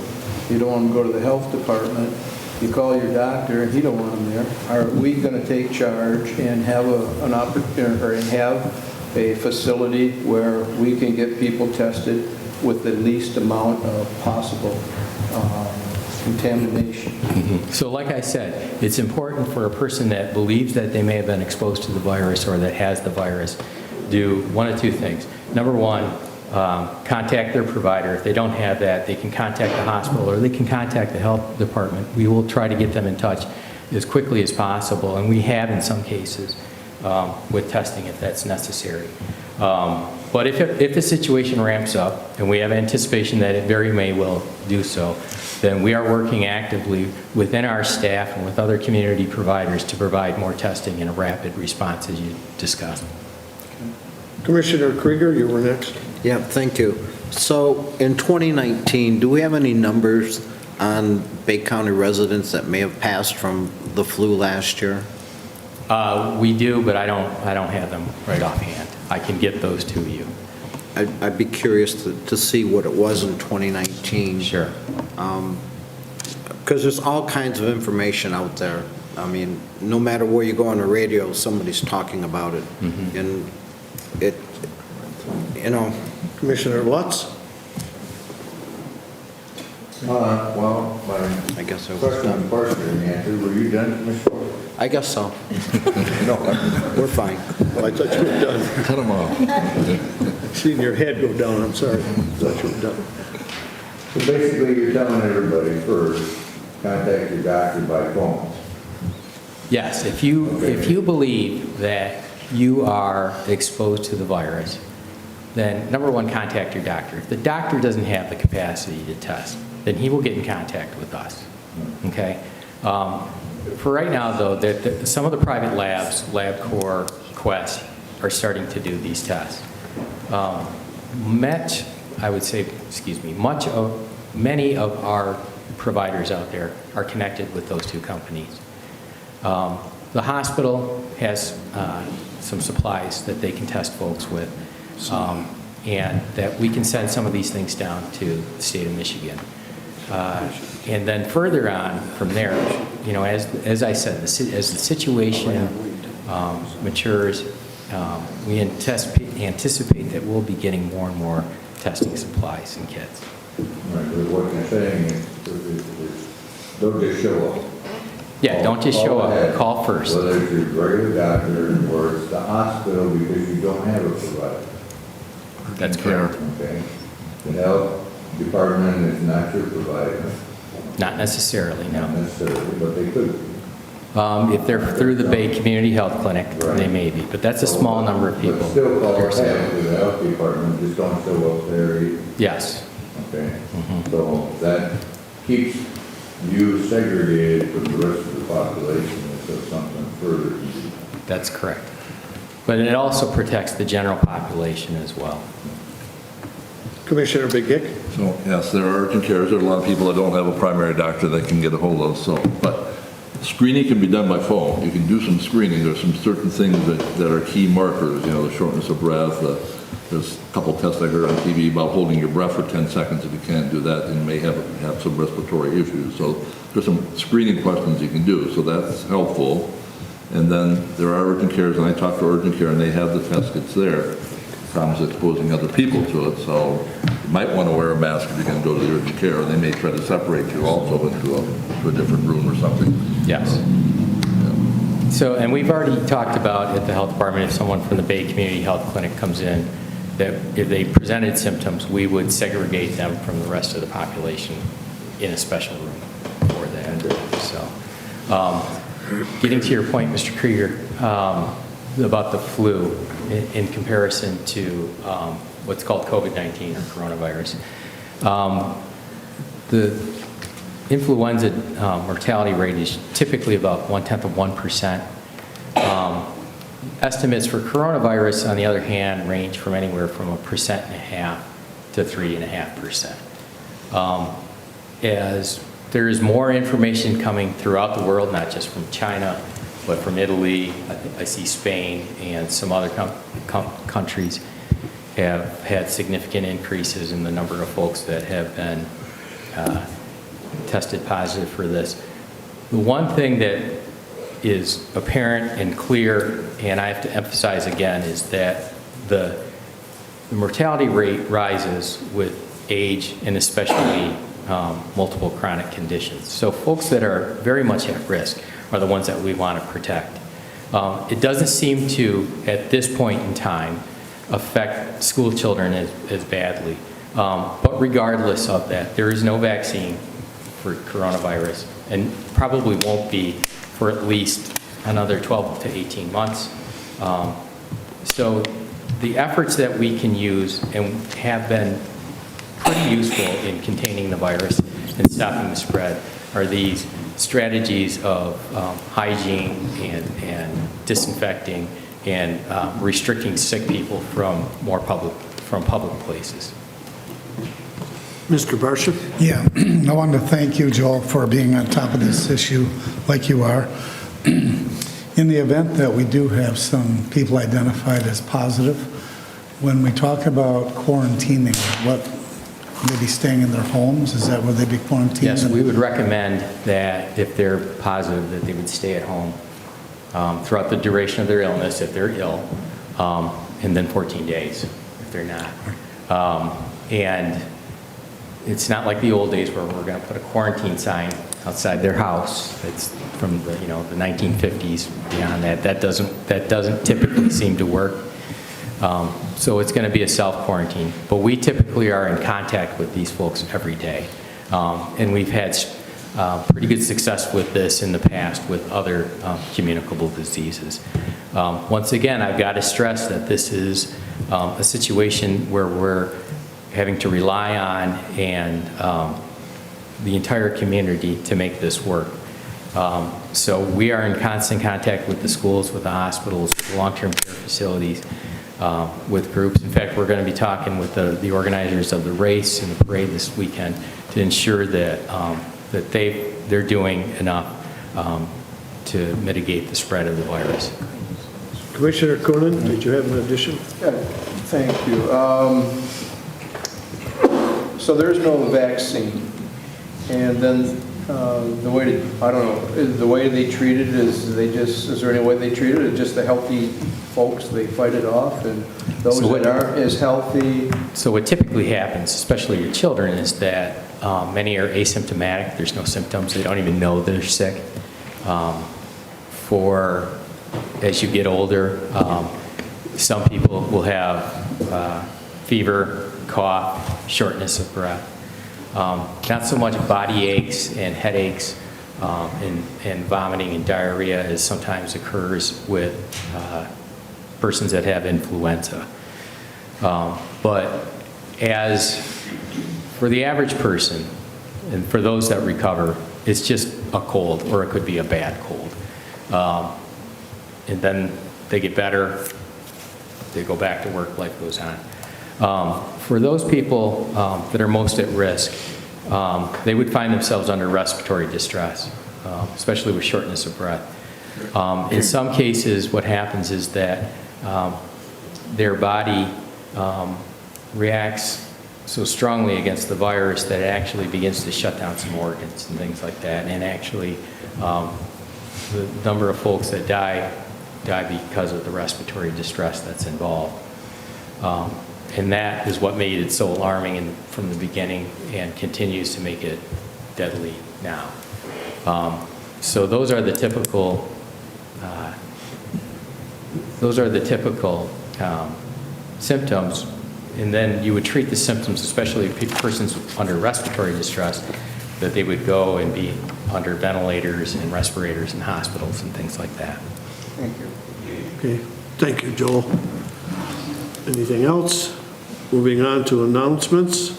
you don't want them to go to the health department, you call your doctor and you don't want them there. Are we going to take charge and have an opportunity or have a facility where we can get people tested with the least amount of possible contamination? So like I said, it's important for a person that believes that they may have been exposed to the virus or that has the virus, do one of two things. Number one, contact their provider. If they don't have that, they can contact the hospital or they can contact the health department. We will try to get them in touch as quickly as possible, and we have in some cases with testing if that's necessary. But if the situation ramps up, and we have anticipation that it very may well do so, then we are working actively within our staff and with other community providers to provide more testing and a rapid response, as you discussed. Commissioner Krieger, you were next. Yeah, thank you. So in 2019, do we have any numbers on Bay County residents that may have passed from the flu last year? We do, but I don't have them right offhand. I can get those to you. I'd be curious to see what it was in 2019. Sure. Because there's all kinds of information out there. I mean, no matter where you go on the radio, somebody's talking about it. And it, you know. Commissioner Lutz? Well, I guess I was done. Were you done, Commissioner? I guess so. No, we're fine. I thought you were done. Cut them off. Seeing your head go down, I'm sorry. I thought you were done. So basically, you're telling everybody first, contact your doctor by phone. Yes, if you believe that you are exposed to the virus, then number one, contact your doctor. If the doctor doesn't have the capacity to test, then he will get in contact with us. Okay? For right now, though, some of the private labs, LabCorp, Quest, are starting to do these tests. Many of our providers out there are connected with those two companies. The hospital has some supplies that they can test folks with, and that we can send some of these things down to the state of Michigan. And then further on from there, you know, as I said, as the situation matures, we anticipate that we'll be getting more and more testing supplies and kits. Right, but what you're saying is, don't just show up. Yeah, don't just show up, call first. Whether it's your regular doctor or it's the hospital because you don't have a provider. That's correct. Okay. The health department is not your provider. Not necessarily, no. Not necessarily, but they could. If they're through the Bay Community Health Clinic, they may be, but that's a small number of people. But still call ahead to the health department, just don't show up there. Yes. Okay. So that keeps you segregated from the rest of the population until something further can be done. That's correct. But it also protects the general population as well. Commissioner Begic? So, yes, there are urgent cares. There are a lot of people that don't have a primary doctor they can get a hold of. So, but screening can be done by phone. You can do some screening. There's some certain things that are key markers, you know, the shortness of breath. There's a couple tests I heard on TV about holding your breath for 10 seconds. If you can't do that, then you may have some respiratory issues. So there's some screening questions you can do. So that's helpful. And then there are urgent cares, and I talk to urgent care, and they have the test kits there. Problems exposing other people to it. So you might want to wear a mask if you're going to go to the urgent care. They may try to separate you also into a different room or something. Yes. So, and we've already talked about at the health department, if someone from the Bay Community Health Clinic comes in, that if they presented symptoms, we would segregate them from the rest of the population in a special room for that. So, getting to your point, Mr. Krieger, about the flu in comparison to what's called COVID-19 or coronavirus. The influenza mortality rate is typically about 1/10 of 1%. Estimates for coronavirus, on the other hand, range from anywhere from 1.5% to 3.5%. As there is more information coming throughout the world, not just from China, but from Italy, I see Spain and some other countries have had significant increases in the number of folks that have been tested positive for this. The one thing that is apparent and clear, and I have to emphasize again, is that the mortality rate rises with age and especially multiple chronic conditions. So folks that are very much at risk are the ones that we want to protect. It doesn't seem to, at this point in time, affect school children as badly. But regardless of that, there is no vaccine for coronavirus and probably won't be for at least another 12 to 18 months. So the efforts that we can use and have been pretty useful in containing the virus and stopping the spread are these strategies of hygiene and disinfecting and restricting sick people from public places. Mr. Barsha? Yeah, I wanted to thank you, Joel, for being on top of this issue like you are. In the event that we do have some people identified as positive, when we talk about quarantining, what, would they be staying in their homes? Is that where they'd be quarantined? Yes, we would recommend that if they're positive, that they would stay at home throughout the duration of their illness, if they're ill, and then 14 days if they're not. And it's not like the old days where we're going to put a quarantine sign outside their house. It's from the 1950s. Beyond that, that doesn't typically seem to work. So it's going to be a self-quarantine. But we typically are in contact with these folks every day. And we've had pretty good success with this in the past with other communicable diseases. Once again, I've got to stress that this is a situation where we're having to rely on and the entire community to make this work. So we are in constant contact with the schools, with the hospitals, with the long-term care facilities, with groups. In fact, we're going to be talking with the organizers of the race and the parade this weekend to ensure that that they're doing enough to mitigate the spread of the virus. Commissioner Coonan, did you have an addition? Yeah, thank you. So there's no vaccine, and then the way the way they treat it is is there any way they treat it? It's just the healthy folks, they fight it off, and those that aren't as healthy. So what typically happens, especially with children, is that many are asymptomatic. There's no symptoms. They don't even know they're sick. As you get older, some people will have fever, cough, shortness of breath. Not so much body aches and headaches and vomiting and diarrhea as sometimes occurs with persons that have influenza. But as for the average person, and for those that recover, it's just a cold, or it could be a bad cold. And then they get better, they go back to work, life goes on. For those people that are most at risk, they would find themselves under respiratory distress, especially with shortness of breath. In some cases, what happens is that their body reacts so strongly against the virus that it actually begins to shut down some organs and things like that. And actually, the number of folks that die because of the respiratory distress that's involved. And that is what made it so alarming from the beginning and continues to make it deadly now. So those are the typical symptoms, and then you would treat the symptoms, especially persons under respiratory distress, that they would go and be under ventilators and respirators in hospitals and things like that. Thank you. Okay, thank you, Joel. Anything else? Moving on to announcements.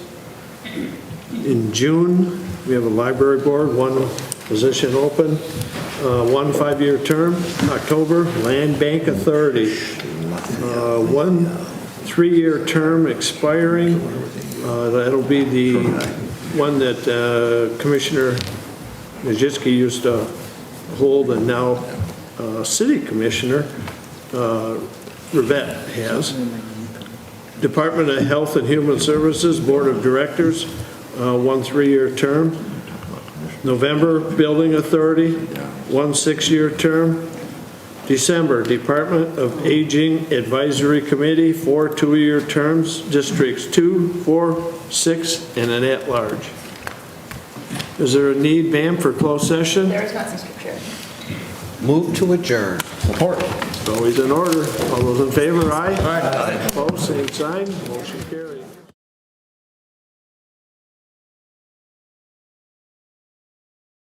In June, we have a library board, one position open, 1 5-year term. October, Land Bank Authority, 1 3-year term expiring. That'll be the one that Commissioner Majewski used to hold, and now City Commissioner Rivet has. Department of Health and Human Services Board of Directors, 1 3-year term. November, Building Authority, 1 6-year term. December, Department of Aging Advisory Committee, 4 2-year terms. Districts 2, 4, 6, and an at-large. Is there a need, ma'am, for closed session? There is not, Mr. Chair. Move to adjourn. Support. It's always in order. All those in favor, aye? Aye. Opposed, same sign. Motion carried.